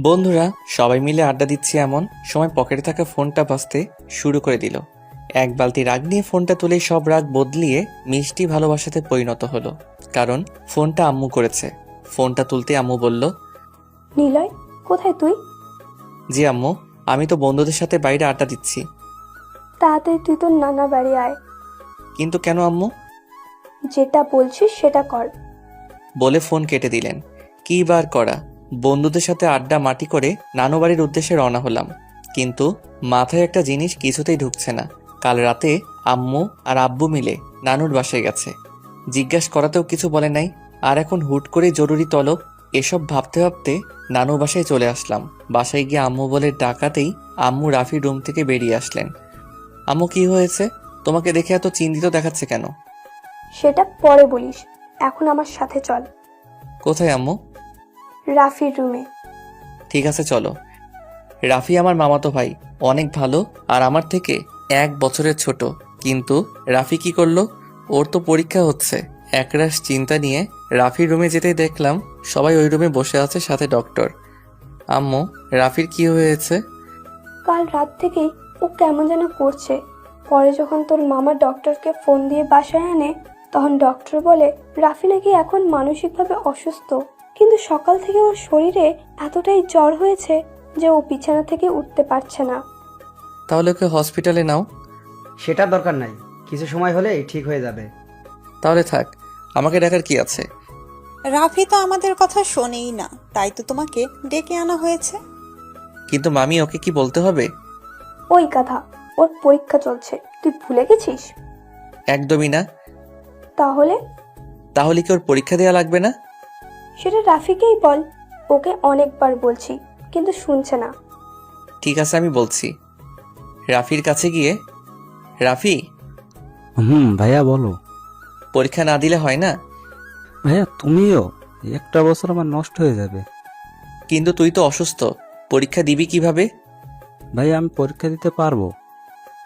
বন্ধুরা সবাই মিলে আড্ডা দিচ্ছি এমন সময় পকেটে থাকা ফোনটা বাজতে শুরু করে দিল। এক বালতি রাগ নিয়ে ফোনটা তুলে সব রাগ বদলিয়ে মিষ্টি ভালোবাসাতে পরিণত হলো, কারণ ফোনটা আম্মু করেছে। ফোনটা তুলতে আম্মু বলল, নিলয়, কোথায় তুই? জি আম্মু, আমি তো বন্ধুদের সাথে বাইরে আড্ডা দিচ্ছি। তাড়াতাড়ি তুই তোর নানা বাড়ি আয়। কিন্তু কেন আম্মু? যেটা বলছিস সেটা কর। বলে ফোন কেটে দিলেন। কি বার করা, বন্ধুদের সাথে আড্ডা মাটি করে নানু বাড়ির উদ্দেশ্যে রওনা হলাম, কিন্তু মাথায় একটা জিনিস কিছুতেই ঢুকছে না। কাল রাতে আম্মু আর আব্বু মিলে নানুর বাসায় গেছে, জিজ্ঞাসা করাতেও কিছু বলে নাই, আর এখন হুট করে জরুরি তলব। এসব ভাবতে ভাবতে নানু বাসায় চলে আসলাম। বাসায় গিয়ে আম্মু বলে ডাকাতেই আম্মু রাফির রুম থেকে বেরিয়ে আসলেন। আম্মু, কি হয়েছে? তোমাকে দেখে এত চিন্তিত দেখাচ্ছে কেন? সেটা পরে বলিস, এখন আমার সাথে চল। কোথায় আম্মু? রাফির রুমে। ঠিক আছে চলো। রাফি আমার মামাতো ভাই, অনেক ভালো, আর আমার থেকে 1 বছরের ছোট। কিন্তু রাফি কি করলো? ওর তো পরীক্ষা হচ্ছে। একরাশ চিন্তা নিয়ে রাফির রুমে যেতেই দেখলাম সবাই ওই রুমে বসে আছে, সাথে ডক্টর। আম্মু, রাফির কি হয়েছে? কাল রাত থেকেই ও কেমন যেন করছে। পরে যখন তোর মামা ডক্টরকে ফোন দিয়ে বাসায় আনে, তখন ডক্টর বলে রাফি নাকি এখন মানসিকভাবে অসুস্থ, কিন্তু সকাল থেকে ওর শরীরে এতটাই জ্বর হয়েছে যে ও বিছানা থেকে উঠতে পারছে না। তাহলে ওকে হসপিটালে নাও। সেটার দরকার নাই, কিছু সময় হলেই ঠিক হয়ে যাবে। তাহলে থাক, আমাকে ডাকার কি আছে? রাফি তো আমাদের কথা শোনেই না, তাই তো তোমাকে ডেকে আনা হয়েছে। কিন্তু মামি, ওকে কি বলতে হবে? ওই কথা, ওর পরীক্ষা চলছে, তুই ভুলে গেছিস? একদমই না। তাহলে তাহলে কি ওর পরীক্ষা দেওয়া লাগবে না? সেটা রাফিকেই বল, ওকে অনেকবার বলছি কিন্তু শুনছে না। ঠিক আছে, আমি বলছি। রাফির কাছে গিয়ে, রাফি, ভাইয়া বলো। পরীক্ষা না দিলে হয় না? ভাইয়া তুমিও, একটা বছর আমার নষ্ট হয়ে যাবে। কিন্তু তুই তো অসুস্থ, পরীক্ষা দিবি কিভাবে? ভাইয়া আমি পরীক্ষা দিতে পারবো।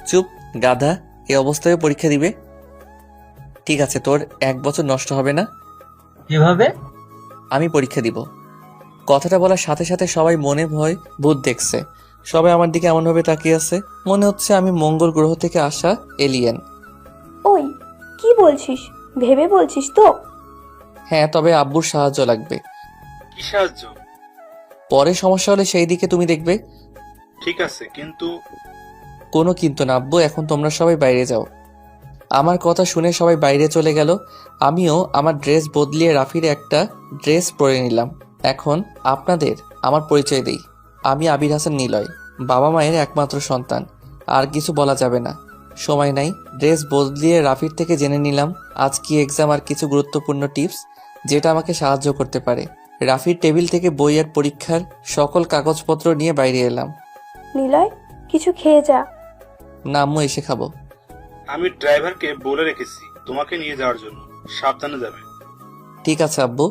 চুপ, গাধা, এ অবস্থায় পরীক্ষা দিবে? ঠিক আছে, তোর 1 বছর নষ্ট হবে না। কিভাবে? আমি পরীক্ষা দিব। কথাটা বলার সাথে সাথে সবাই মনে ভয় ভূত দেখছে। সবাই আমার দিকে এমনভাবে তাকিয়ে আছে, মনে হচ্ছে আমি মঙ্গল গ্রহ থেকে আসা এলিয়েন। ওই, কি বলছিস? ভেবে বলছিস তো? হ্যাঁ, তবে আব্বুর সাহায্য লাগবে। কি সাহায্য? পরে সমস্যা হলে সেই দিকে তুমি দেখবে। ঠিক আছে, কিন্তু কোনো কিন্তু না আব্বু, এখন তোমরা সবাই বাইরে যাও। আমার কথা শুনে সবাই বাইরে চলে গেল। আমিও আমার ড্রেস বদলিয়ে রাফির একটা ড্রেস পরে নিলাম। এখন আপনাদের আমার পরিচয় দেই। আমি আবির হাসান নিলয়, বাবা মায়ের একমাত্র সন্তান। আর কিছু বলা যাবে না, সময় নাই। ড্রেস বদলিয়ে রাফির থেকে জেনে নিলাম আজ কি এক্সাম আর কিছু গুরুত্বপূর্ণ টিপস যেটা আমাকে সাহায্য করতে পারে। রাফির টেবিল থেকে বই আর পরীক্ষার সকল কাগজপত্র নিয়ে বাইরে এলাম। নিলয়, কিছু খেয়ে যা। না আম্মু, এসে খাবো। আমি ড্রাইভারকে বলে রেখেছি তোমাকে নিয়ে যাওয়ার জন্য, সাবধানে যাবে। ঠিক আছে আব্বু।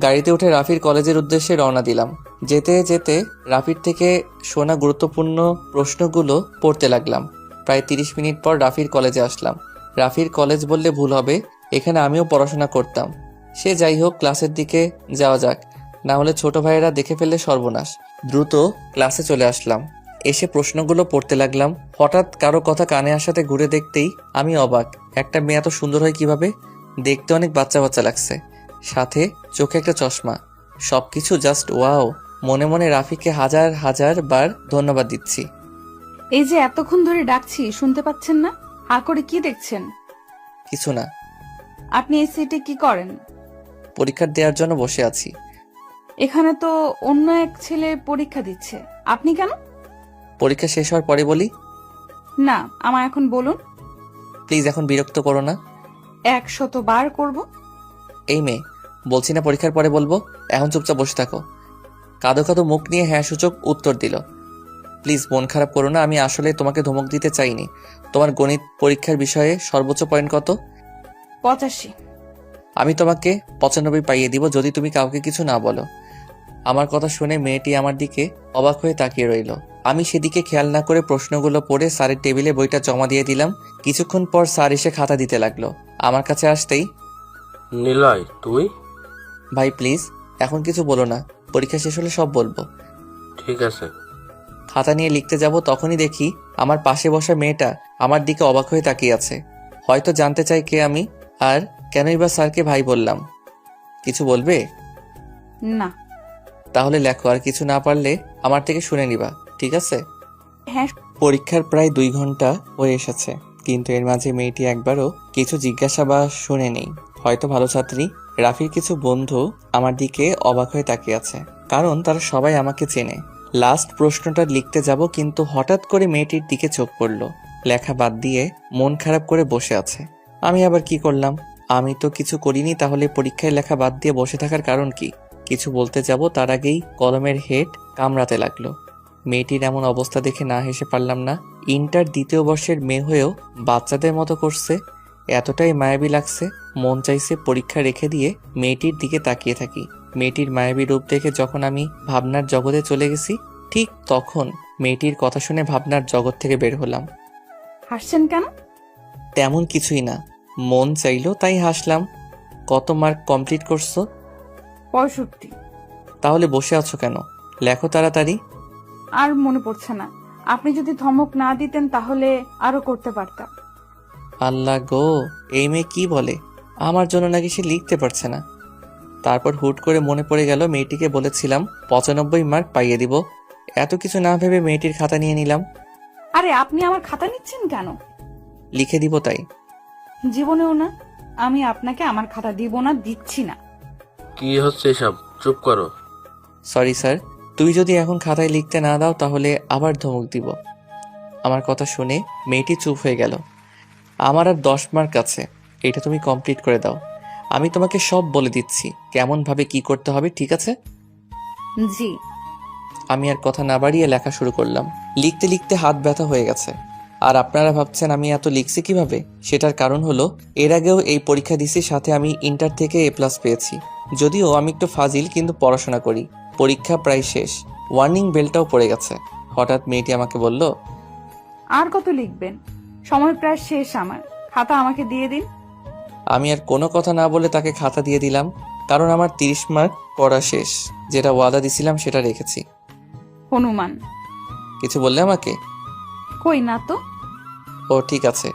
গাড়িতে উঠে রাফির কলেজের উদ্দেশ্যে রওনা দিলাম। যেতে যেতে রাফির থেকে শোনা গুরুত্বপূর্ণ প্রশ্নগুলো পড়তে লাগলাম। প্রায় 30 মিনিট পর রাফির কলেজে আসলাম। রাফির কলেজ বললে ভুল হবে, এখানে আমিও পড়াশোনা করতাম। সে যাই হোক, ক্লাসের দিকে যাওয়া যাক, না হলে ছোট ভাইয়েরা দেখে ফেললে সর্বনাশ। দ্রুত ক্লাসে চলে আসলাম। এসে প্রশ্নগুলো পড়তে লাগলাম। হঠাৎ কারো কথা কানে আসাতে ঘুরে দেখতেই আমি অবাক। একটা মেয়ে এত সুন্দর হয় কিভাবে? দেখতে অনেক বাচ্চা বাচ্চা লাগছে, সাথে চোখে একটা চশমা। সবকিছু জাস্ট ওয়াও। মনে মনে রাফিকে হাজার হাজার বার ধন্যবাদ দিচ্ছি। এই যে এতক্ষণ ধরে ডাকছি, শুনতে পাচ্ছেন না? হা করে কি দেখছেন? কিছু না, আপনি এই সিটে কি করেন? পরীক্ষা দেওয়ার জন্য বসে আছি। এখানে তো অন্য এক ছেলে পরীক্ষা দিচ্ছে, আপনি কেন? পরীক্ষা শেষ হওয়ার পরে বলি। না, আমার এখন বলুন। প্লিজ, এখন বিরক্ত করো না। 100 বার করব। এই মেয়ে, বলছি না পরীক্ষার পরে বলবো, এখন চুপচাপ বসে থাকো। কাঁদো কাঁদো মুখ নিয়ে হ্যাঁ সূচক উত্তর দিল। প্লিজ মন খারাপ করো না, আমি আসলে তোমাকে ধমক দিতে চাইনি। তোমার গণিত পরীক্ষার বিষয়ে সর্বোচ্চ পয়েন্ট কত? 85। আমি তোমাকে 95 পাইয়ে দিব যদি তুমি কাউকে কিছু না বলো। আমার কথা শুনে মেয়েটি আমার দিকে অবাক হয়ে তাকিয়ে রইল। আমি সেদিকে খেয়াল না করে প্রশ্নগুলো পড়ে স্যারের টেবিলে বইটা জমা দিয়ে দিলাম। কিছুক্ষণ পর স্যার এসে খাতা দিতে লাগলো। আমার কাছে আসতেই, নিলয় তুই? ভাই প্লিজ এখন কিছু বলো না, পরীক্ষা শেষ হলে সব বলবো। ঠিক আছে। খাতা নিয়ে লিখতে যাব, তখনই দেখি আমার পাশে বসা মেয়েটা আমার দিকে অবাক হয়ে তাকিয়ে আছে। হয়তো জানতে চাই কে আমি, আর কেনই বা স্যারকে ভাই বললাম। কিছু বলবে? না। তাহলে লেখো, আর কিছু না পারলে আমার থেকে শুনে নিবা, ঠিক আছে? হ্যাঁ। পরীক্ষার প্রায় 2 ঘন্টা হয়ে এসেছে, কিন্তু এর মাঝে মেয়েটি একবারও কিছু জিজ্ঞাসা বা শুনে নেই। হয়তো ভালো ছাত্রী। রাফির কিছু বন্ধু আমার দিকে অবাক হয়ে তাকিয়ে আছে, কারণ তারা সবাই আমাকে চেনে। লাস্ট প্রশ্নটা লিখতে যাব, কিন্তু হঠাৎ করে মেয়েটির দিকে চোখ পড়ল। লেখা বাদ দিয়ে মন খারাপ করে বসে আছে। আমি আবার কি করলাম? আমি তো কিছু করিনি, তাহলে পরীক্ষায় লেখা বাদ দিয়ে বসে থাকার কারণ কি? কিছু বলতে যাব, তার আগেই কলমের হেড কামড়াতে লাগলো। মেয়েটির এমন অবস্থা দেখে না হেসে পারলাম না। ইন্টার 2য় বর্ষের মেয়ে হয়েও বাচ্চাদের মতো করছে। এতটাই মায়াবী লাগছে, মন চাইছে পরীক্ষা রেখে দিয়ে মেয়েটির দিকে তাকিয়ে থাকি। মেয়েটির মায়াবী রূপ দেখে যখন আমি ভাবনার জগতে চলে গেছি, ঠিক তখন মেয়েটির কথা শুনে ভাবনার জগৎ থেকে বের হলাম। হাসছেন কেন? তেমন কিছুই না, মন চাইলো তাই হাসলাম। কত মার্ক কমপ্লিট করছো? 65। তাহলে বসে আছো কেন? লেখো তাড়াতাড়ি। আর মনে পড়ছে না। আপনি যদি ধমক না দিতেন তাহলে আরো করতে পারতাম। আল্লাহ গো, এই মেয়ে কি বলে? আমার জন্য নাকি সে লিখতে পারছে না। তারপর হুট করে মনে পড়ে গেল মেয়েটিকে বলেছিলাম 95 মার্ক পাইয়ে দিব। এত কিছু না ভেবে মেয়েটির খাতা নিয়ে নিলাম। আরে আপনি আমার খাতা নিচ্ছেন কেন? লিখে দিব তাই। জীবনেও না। আমি আপনাকে আমার খাতা দিব না, দিচ্ছি না। কি হচ্ছে এসব? চুপ করো। সরি স্যার, তুই যদি এখন খাতায় লিখতে না দাও তাহলে আবার ধমক দিব। আমার কথা শুনে মেয়েটি চুপ হয়ে গেল। আমার আর 10 মার্ক আছে, এটা তুমি কমপ্লিট করে দাও। আমি তোমাকে সব বলে দিচ্ছি কেমন ভাবে কি করতে হবে, ঠিক আছে? জি। আমি আর কথা না বাড়িয়ে লেখা শুরু করলাম। লিখতে লিখতে হাত ব্যথা হয়ে গেছে। আর আপনারা ভাবছেন আমি এত লিখছি কিভাবে? সেটার কারণ হলো, এর আগেও এই পরীক্ষা দিছি, সাথে আমি ইন্টার থেকে A+ পেয়েছি। যদিও আমি একটু ফাজিল, কিন্তু পড়াশোনা করি। পরীক্ষা প্রায় শেষ, ওয়ার্নিং বেলটাও পড়ে গেছে। হঠাৎ মেয়েটি আমাকে বলল, আর কত লিখবেন? সময় প্রায় শেষ আমার। খাতা আমাকে দিয়ে দিন। আমি আর কোনো কথা না বলে তাকে খাতা দিয়ে দিলাম, কারণ আমার 30 মার্ক পড়া শেষ। যেটা ওয়াদা দিছিলাম সেটা রেখেছি। হনুমান। কিছু বললে আমাকে? কই না তো। ও ঠিক আছে।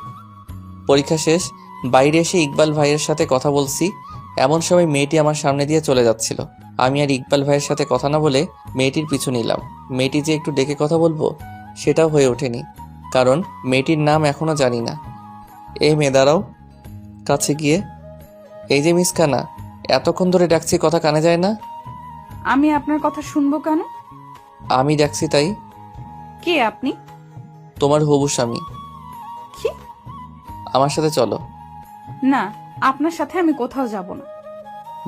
পরীক্ষা শেষ, বাইরে এসে ইকবাল ভাইয়ের সাথে কথা বলছি। এমন সময় মেয়েটি আমার সামনে দিয়ে চলে যাচ্ছিল। আমি আর ইকবাল ভাইয়ের সাথে কথা না বলে মেয়েটির পিছু নিলাম। মেয়েটি যে একটু ডেকে কথা বলবো সেটাও হয়ে ওঠেনি, কারণ মেয়েটির নাম এখনো জানি না। এই মেয়ে দাঁড়াও। কাছে গিয়ে, এই যে মিস খানা, এতক্ষণ ধরে ডাকছি, কথা কানে যায় না? আমি আপনার কথা শুনবো কেন? আমি ডাকছি তাই। কে আপনি? তোমার হবু স্বামী। কি? আমার সাথে চলো। না, আপনার সাথে আমি কোথাও যাব না।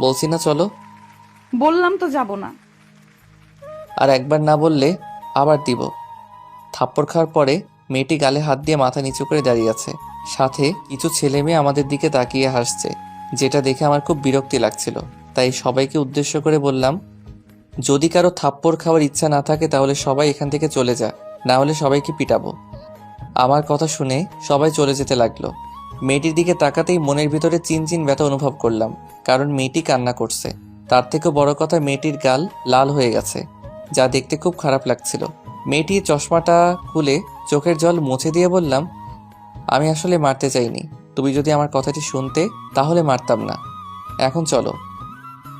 বলছি না চলো। বললাম তো যাব না। আর একবার না বললে আবার দিব। থাপ্পড় খাওয়ার পরে মেয়েটি গালে হাত দিয়ে মাথা নিচু করে দাঁড়িয়ে আছে। সাথে কিছু ছেলে মেয়ে আমাদের দিকে তাকিয়ে হাসছে, যেটা দেখে আমার খুব বিরক্তি লাগছিল। তাই সবাইকে উদ্দেশ্য করে বললাম, যদি কারো থাপ্পড় খাওয়ার ইচ্ছা না থাকে তাহলে সবাই এখান থেকে চলে যা, না হলে সবাইকে পিটাবো। আমার কথা শুনে সবাই চলে যেতে লাগলো। মেয়েটির দিকে তাকাতেই মনের ভিতরে চিনচিন ব্যথা অনুভব করলাম, কারণ মেয়েটি কান্না করছে। তার থেকেও বড় কথা, মেয়েটির গাল লাল হয়ে গেছে, যা দেখতে খুব খারাপ লাগছিল। মেয়েটি চশমাটা খুলে চোখের জল মুছে দিয়ে বললাম, আমি আসলে মারতে চাইনি। তুমি যদি আমার কথাটি শুনতে তাহলে মারতাম না। এখন চলো।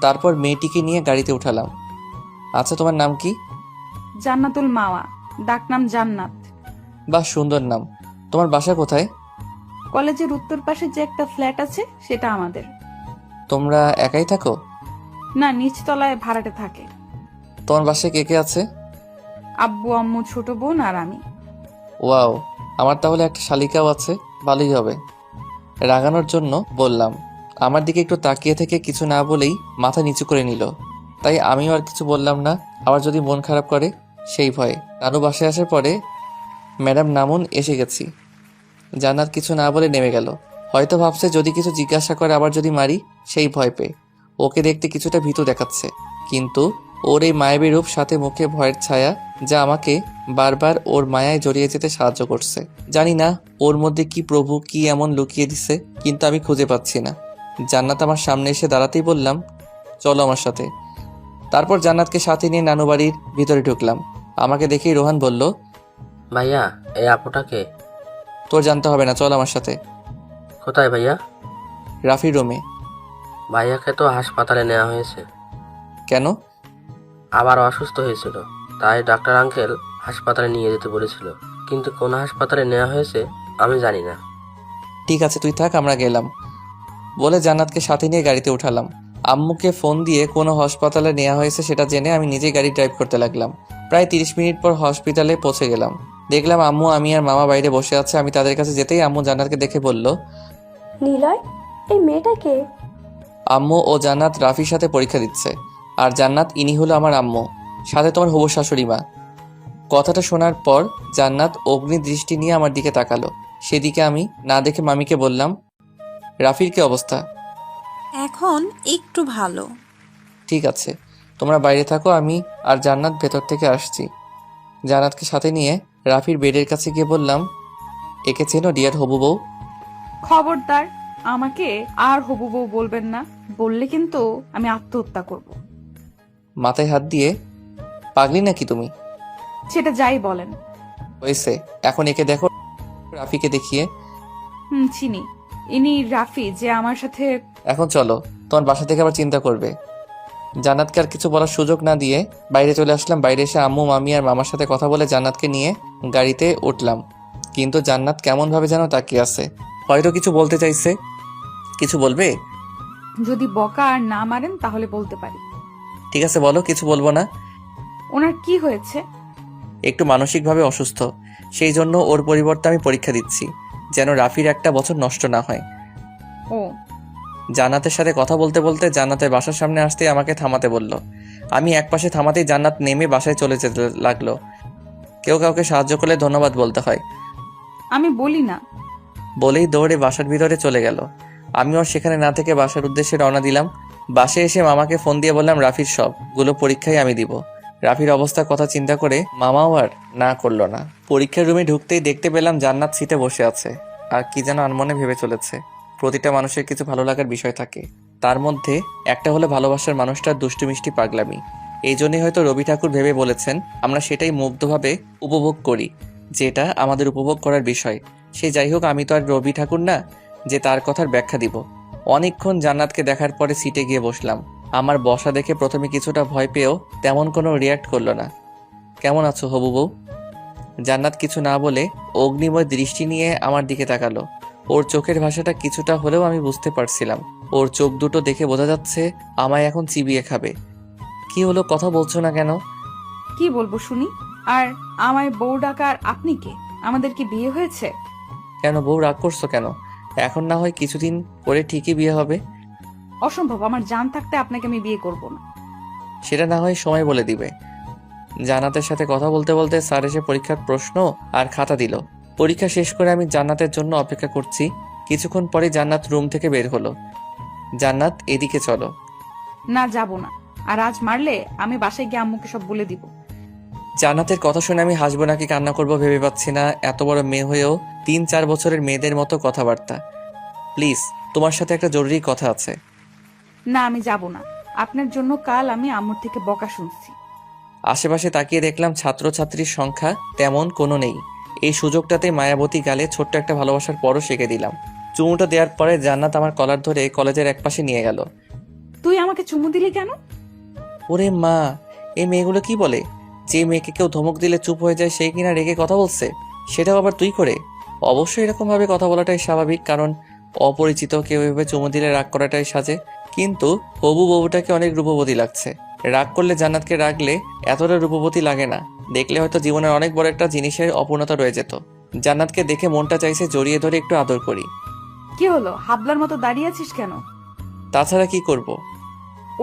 তারপর মেয়েটিকে নিয়ে গাড়িতে উঠালাম। আচ্ছা, তোমার নাম কি? জান্নাতুল মাওয়া, ডাকনাম জান্নাত। বাহ, সুন্দর নাম। তোমার বাসা কোথায়? কলেজের উত্তর পাশে যে একটা ফ্ল্যাট আছে সেটা আমাদের। তোমরা একাই থাকো? না, নিচতলায় ভাড়াটে থাকে। তোমার বাসায় কে কে আছে? আব্বু, আম্মু, ছোট বোন আর আমি। ওয়াও, আমার তাহলে একটা শালিকাও আছে, ভালোই হবে। রাগানোর জন্য বললাম। আমার দিকে একটু তাকিয়ে থেকে কিছু না বলেই মাথা নিচু করে নিল। তাই আমিও আর কিছু বললাম না, আবার যদি মন খারাপ করে সেই ভয়ে। নানু বাসায় আসার পরে, ম্যাডাম নামুন, এসে গেছি। জান্নাত কিছু না বলে নেমে গেল। হয়তো ভাবছে যদি কিছু জিজ্ঞাসা করে আবার যদি মারি, সেই ভয় পেয়ে। ওকে দেখতে কিছুটা ভীতু দেখাচ্ছে, কিন্তু ওর এই মায়াবী রূপ, সাথে মুখে ভয়ের ছায়া, যা আমাকে বারবার ওর মায়ায় জড়িয়ে যেতে সাহায্য করছে। জানি না ওর মধ্যে কি প্রভু কি এমন লুকিয়ে দিছে, কিন্তু আমি খুঁজে পাচ্ছি না। জান্নাত আমার সামনে এসে দাঁড়াতেই বললাম, চলো আমার সাথে। তারপর জান্নাতকে সাথে নিয়ে নানু বাড়ির ভিতরে ঢুকলাম। আমাকে দেখেই রোহান বলল, ভাইয়া এই আপুটাকে? তোর জানতে হবে না, চল আমার সাথে। কোথায় ভাইয়া? রাফির রুমে। ভাইয়াকে তো হাসপাতালে নেওয়া হয়েছে। কেন? আবার অসুস্থ হয়েছিল, তাই ডাক্তার আঙ্কেল হাসপাতালে নিয়ে যেতে বলেছিল, কিন্তু কোন হাসপাতালে নেওয়া হয়েছে আমি জানি না। ঠিক আছে, তুই থাক, আমরা গেলাম বলে জান্নাতকে সাথে নিয়ে গাড়িতে উঠালাম। আম্মুকে ফোন দিয়ে কোনো হাসপাতালে নেওয়া হয়েছে সেটা জেনে আমি নিজেই গাড়ি ড্রাইভ করতে লাগলাম। প্রায় 30 মিনিট পর হসপিটালে পৌঁছে গেলাম। দেখলাম আম্মু, আমি আর মামা বাইরে বসে আছে। আমি তাদের কাছে যেতেই আম্মু জান্নাতকে দেখে বলল, নিলয়, এই মেয়েটা কে? আম্মু ও জান্নাত রাফির সাথে পরীক্ষা দিচ্ছে, আর জান্নাত ইনি হলো আমার আম্মু, সাথে তোমার হবু শাশুড়ি মা। কথাটা শোনার পর জান্নাত অগ্নি দৃষ্টি নিয়ে আমার দিকে তাকালো। সেদিকে আমি না দেখে মামিকে বললাম, রাফির কি অবস্থা? এখন একটু ভালো। ঠিক আছে, তোমরা বাইরে থাকো, আমি আর জান্নাত ভেতর থেকে আসছি। জান্নাতকে সাথে নিয়ে রাফির বেডের কাছে গিয়ে বললাম, একে চেনো ডিয়ার হবু বউ? খবরদার, আমাকে আর হবু বউ বলবেন না, বললে কিন্তু আমি আত্মহত্যা করব। মাথায় হাত দিয়ে, পাগলি নাকি তুমি? সেটা যাই বলেন। হয়েছে, এখন একে দেখো। রাফিকে দেখিয়ে, চিনি, ইনি রাফি যে আমার সাথে। এখন চলো, তোমার বাসা থেকে আবার চিন্তা করবে। জান্নাতকে আর কিছু বলার সুযোগ না দিয়ে বাইরে চলে আসলাম। বাইরে এসে আম্মু, মামি আর মামার সাথে কথা বলে জান্নাতকে নিয়ে গাড়িতে উঠলাম। কিন্তু জান্নাত কেমনভাবে যেন তাকিয়ে আছে, হয়তো কিছু বলতে চাইছে। কিছু বলবে? যদি বকা আর না মারেন তাহলে বলতে পারি। ঠিক আছে বলো, কিছু বলবো না। ওনার কি হয়েছে? একটু মানসিকভাবে অসুস্থ, সেই জন্য ওর পরিবর্তে আমি পরীক্ষা দিচ্ছি, যেন রাফির একটা বছর নষ্ট না হয়। ও, জান্নাতের সাথে কথা বলতে বলতে জান্নাতের বাসার সামনে আসতেই আমাকে থামাতে বলল। আমি একপাশে থামাতেই জান্নাত নেমে বাসায় চলে যেতে লাগলো। কেউ কাউকে সাহায্য করলে ধন্যবাদ বলতে হয় আমি বলি না। বলেই দৌড়ে বাসার ভিতরে চলে গেল। আমি ওর সেখানে না থেকে বাসার উদ্দেশ্যে রওনা দিলাম। বাসে এসে মামাকে ফোন দিয়ে বললাম রাফির সবগুলো পরীক্ষাই আমি দিব। রাফির অবস্থার কথা চিন্তা করে মামাও আর না করলো না। পরীক্ষার রুমে ঢুকতেই দেখতে পেলাম জান্নাত সিটে বসে আছে আর কি যেন আনমনে ভেবে চলেছে। প্রতিটা মানুষের কিছু ভালো লাগার বিষয় থাকে, তার মধ্যে একটা হলো ভালোবাসার মানুষটার দুষ্টু মিষ্টি পাগলামি। এই জন্যই হয়তো রবি ঠাকুর ভেবে বলেছেন আমরা সেটাই মুগ্ধভাবে উপভোগ করি, যেটা আমাদের উপভোগ করার বিষয়। সে যাই হোক, আমি তো আর রবি ঠাকুর না যে তার কথার ব্যাখ্যা দিব। অনেকক্ষণ জান্নাতকে দেখার পরে সিটে গিয়ে বসলাম। আমার বসা দেখে প্রথমে কিছুটা ভয় পেয়েও তেমন কোনো রিয়াক্ট করলো না। কেমন আছো হবু বউ? জান্নাত কিছু না বলে অগ্নিময় দৃষ্টি নিয়ে আমার দিকে তাকালো। ওর চোখের ভাষাটা কিছুটা হলেও আমি বুঝতে পারছিলাম। ওর চোখ দুটো দেখে বোঝা যাচ্ছে আমায় এখন চিবিয়ে খাবে। কি হলো, কথা বলছো না কেন? কি বলবো শুনি? আর আমায় বউ ডাকার আপনি কে? আমাদের কি বিয়ে হয়েছে? কেন বউ, রাগ করছো কেন? এখন না হয় কিছুদিন পরে ঠিকই বিয়ে হবে। অসম্ভব, আমার জান থাকতে আপনাকে আমি বিয়ে করব না। সেটা না হয় সময় বলে দিবে। জান্নাতের সাথে কথা বলতে বলতে স্যার এসে পরীক্ষার প্রশ্ন আর খাতা দিল। পরীক্ষা শেষ করে আমি জান্নাতের জন্য অপেক্ষা করছি। কিছুক্ষণ পরে জান্নাত রুম থেকে বের হলো। জান্নাত, এদিকে চলো। না, যাব না। আর আজ মারলে আমি বাসায় গিয়ে আম্মুকে সব বলে দিব। জান্নাতের কথা শুনে আমি হাসবো নাকি কান্না করবো ভেবে পাচ্ছি না। এত বড় মেয়ে হয়েও 3-4 বছরের মেয়েদের মতো কথাবার্তা। প্লিজ, তোমার সাথে একটা জরুরি কথা আছে। না, আমি যাব না। আপনার জন্য কাল আমি আম্মুর থেকে বকা শুনছি। আশেপাশে তাকিয়ে দেখলাম ছাত্রছাত্রীর সংখ্যা তেমন কোনো নেই। এই সুযোগটাতে মায়াবতী গালে ছোট্ট একটা ভালোবাসার পরও শিখে দিলাম। চুমুটা দেওয়ার পরে জান্নাত আমার কলার ধরে কলেজের একপাশে নিয়ে গেল। তুই আমাকে চুমু দিলি কেন? ওরে মা, এই মেয়েগুলো কি বলে? যে মেয়েকে কেউ ধমক দিলে চুপ হয়ে যায় সেই কিনা রেগে কথা বলছে, সেটাও আবার তুই করে। অবশ্যই এরকম ভাবে কথা বলাটাই স্বাভাবিক, কারণ অপরিচিত কেউ এভাবে চুমু দিলে রাগ করাটাই সাজে। কিন্তু হবু বউটাকে অনেক রূপবতী লাগছে। রাগ করলে জান্নাতকে রাগলে এতটা রূপবতী লাগে না। দেখলে হয়তো জীবনের অনেক বড় একটা জিনিসের অপূর্ণতা রয়ে যেত। জান্নাতকে দেখে মনটা চাইছে জড়িয়ে ধরে একটু আদর করি। কি হলো, হাবলার মতো দাঁড়িয়ে আছিস কেন? তাছাড়া কি করব?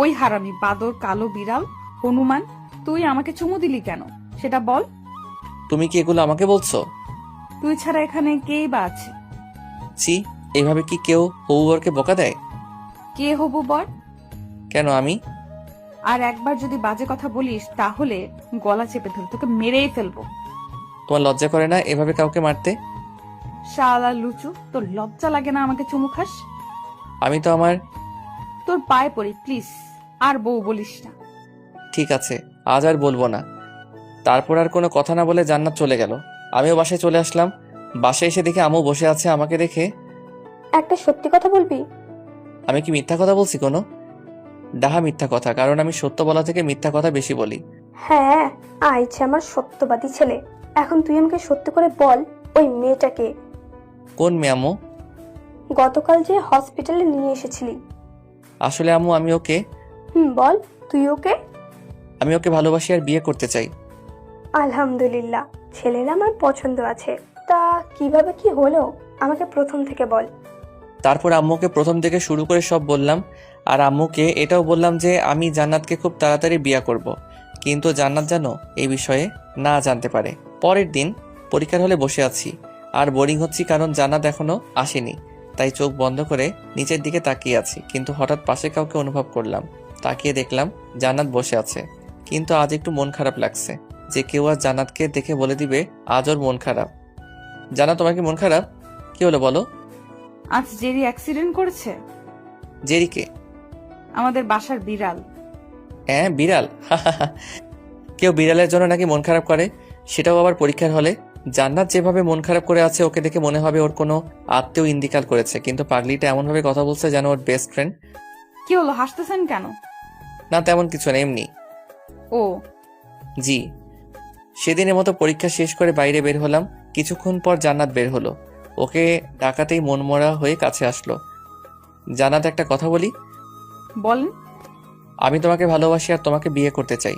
ওই হারামি বাদর, কালো বিড়াল, হনুমান, তুই আমাকে চুমু দিলি কেন সেটা বল। তুমি কি এগুলো আমাকে বলছো? তুই ছাড়া এখানে কেই বা আছে? ছি, এইভাবে কি কেউ হবু বরকে বকা দেয়? কে হবু বর? কেন আমি? আর একবার যদি বাজে কথা বলিস তাহলে গলা চেপে ধরে তোকে মেরেই ফেলবো। তোমার লজ্জা করে না এভাবে কাউকে মারতে? শালা লুচু, তোর লজ্জা লাগে না আমাকে চুমু খাস? আমি তো আমার তোর পায়ে পড়ি প্লিজ, আর বউ বলিস না। ঠিক আছে, আজ আর বলবো না। তারপর আর কোনো কথা না বলে জান্নাত চলে গেল। আমিও বাসায় চলে আসলাম। বাসায় এসে দেখে আম্মু বসে আছে। আমাকে দেখে, একটা সত্যি কথা বলবি? আমি কি মিথ্যা কথা বলছি কোনো? ডাহা মিথ্যা কথা, কারণ আমি সত্য বলা থেকে মিথ্যা কথা বেশি বলি। হ্যাঁ, আইছে আমার সত্যবাদী ছেলে। এখন তুই আমাকে সত্যি করে বল, ওই মেয়েটাকে কোন মেয়ে আম্মু? গতকাল যে হসপিটালে নিয়ে এসেছিলি। আসলে আম্মু আমি ওকে বল, তুই ওকে? ভালোবাসি আর বিয়ে করতে চাই। আলহামদুলিল্লাহ, ছেলের আমার পছন্দ আছে। তা কিভাবে কি হলো আমাকে প্রথম থেকে বল। তারপর আম্মুকে প্রথম থেকে শুরু করে সব বললাম। আর আম্মুকে এটাও বললাম যে আমি জান্নাতকে খুব তাড়াতাড়ি বিয়ে করব। কিন্তু জান্নাত যেন এই বিষয়ে না জানতে পারে। পরের দিন পরীক্ষার হলে বসে আছি আর বোরিং হচ্ছি, কারণ জান্নাত এখনো আসেনি। তাই চোখ বন্ধ করে নিচের দিকে তাকিয়ে আছি, কিন্তু হঠাৎ পাশে কাউকে অনুভব করলাম। তাকিয়ে দেখলাম জান্নাত বসে আছে। কিন্তু আজ একটু মন খারাপ লাগছে, যে কেউ আজ জান্নাতকে দেখে বলে দিবে আজ ওর মন খারাপ। জান্নাত, তোমার কি মন খারাপ? কি হলো বলো? আজ জেরি অ্যাক্সিডেন্ট করেছে। জেরিকে? আমাদের বাসার বিড়াল। হ্যাঁ, বিড়াল। কেউ বিড়ালের জন্য নাকি মন খারাপ করে, সেটাও আবার পরীক্ষার হলে। জান্নাত যেভাবে মন খারাপ করে আছে, ওকে দেখে মনে হবে ওর কোনো আত্মীয় ইন্তিকাল করেছে, কিন্তু পাগলিটা এমনভাবে কথা বলছে যেন ওর বেস্ট ফ্রেন্ড। কি হলো, হাসতেছেন কেন? না তেমন কিছু না, এমনি। ও জি। সেদিনের মতো পরীক্ষা শেষ করে বাইরে বের হলাম। কিছুক্ষণ পর জান্নাত বের হলো। ওকে ডাকাতেই মনমরা হয়ে কাছে আসলো। জান্নাত, একটা কথা বলি। বলেন। আমি তোমাকে ভালোবাসি আর তোমাকে বিয়ে করতে চাই।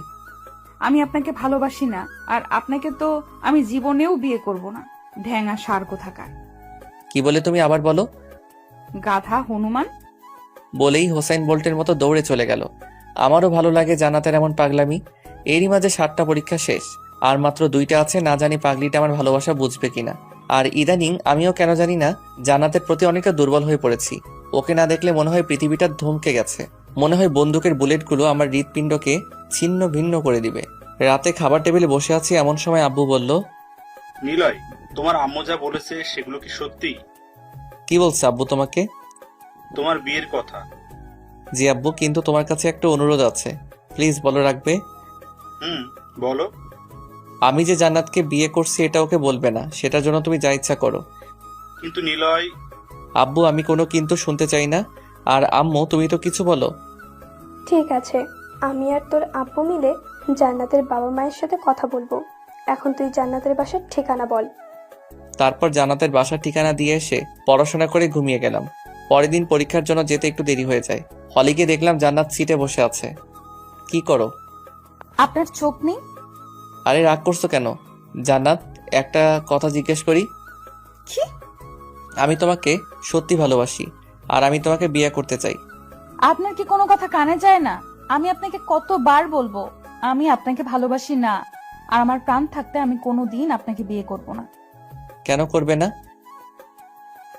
আমি আপনাকে ভালোবাসি না, আর আপনাকে তো আমি জীবনেও বিয়ে করব না। ঢ্যাঙা সার কোথাকার। কি বলে তুমি? আবার বলো। গাধা হনুমান। বলেই হোসাইন বোল্টের মতো দৌড়ে চলে গেল। আমারও ভালো লাগে জান্নাতের এমন পাগলামি। এরই মাঝে 7টা পরীক্ষা শেষ, আর মাত্র 2টা আছে। না জানি পাগলিটা আমার ভালোবাসা বুঝবে কিনা। আর ইদানিং আমিও কেন জানি না জান্নাতের প্রতি অনেকটা দুর্বল হয়ে পড়েছি। ওকে না দেখলে মনে হয় পৃথিবীটা ধমকে গেছে। মনে হয় বন্দুকের বুলেটগুলো আমার হৃৎপিণ্ডকে ছিন্ন ভিন্ন করে দিবে। রাতে খাবার টেবিলে বসে আছি, এমন সময় আব্বু বলল, নিলয়, তোমার আম্মু যা বলেছে সেগুলো কি সত্যি? কি বলছে আব্বু তোমাকে? তোমার বিয়ের কথা। জি আব্বু, কিন্তু তোমার কাছে একটা অনুরোধ আছে, প্লিজ বলো, রাখবে? বলো। আমি যে জান্নাতকে বিয়ে করছি এটা ওকে বলবে না, সেটার জন্য তুমি যা ইচ্ছা করো। কিন্তু নিলয়। আব্বু, আমি কোনো কিন্তু শুনতে চাই না। আর আম্মু, তুমি তো কিছু বলো। ঠিক আছে, আমি আর তোর আব্বু মিলে জান্নাতের বাবা মায়ের সাথে কথা বলবো। এখন তুই জান্নাতের বাসার ঠিকানা বল। তারপর জান্নাতের বাসার ঠিকানা দিয়ে এসে পড়াশোনা করে ঘুমিয়ে গেলাম। পরের দিন পরীক্ষার জন্য যেতে একটু দেরি হয়ে যায়। হলে গিয়ে দেখলাম জান্নাত সিটে বসে আছে। কি করো? আপনার চোখ নেই? আরে রাগ করছো কেন? জান্নাত, একটা কথা জিজ্ঞেস করি। কি? আমি তোমাকে সত্যি ভালোবাসি, আর আমি তোমাকে বিয়ে করতে চাই। আপনার কি কোনো কথা কানে যায় না? আমি আপনাকে কতবার বলবো আমি আপনাকে ভালোবাসি না, আর আমার প্রাণ থাকতে আমি কোনোদিন আপনাকে বিয়ে করব না। কেন করবে না?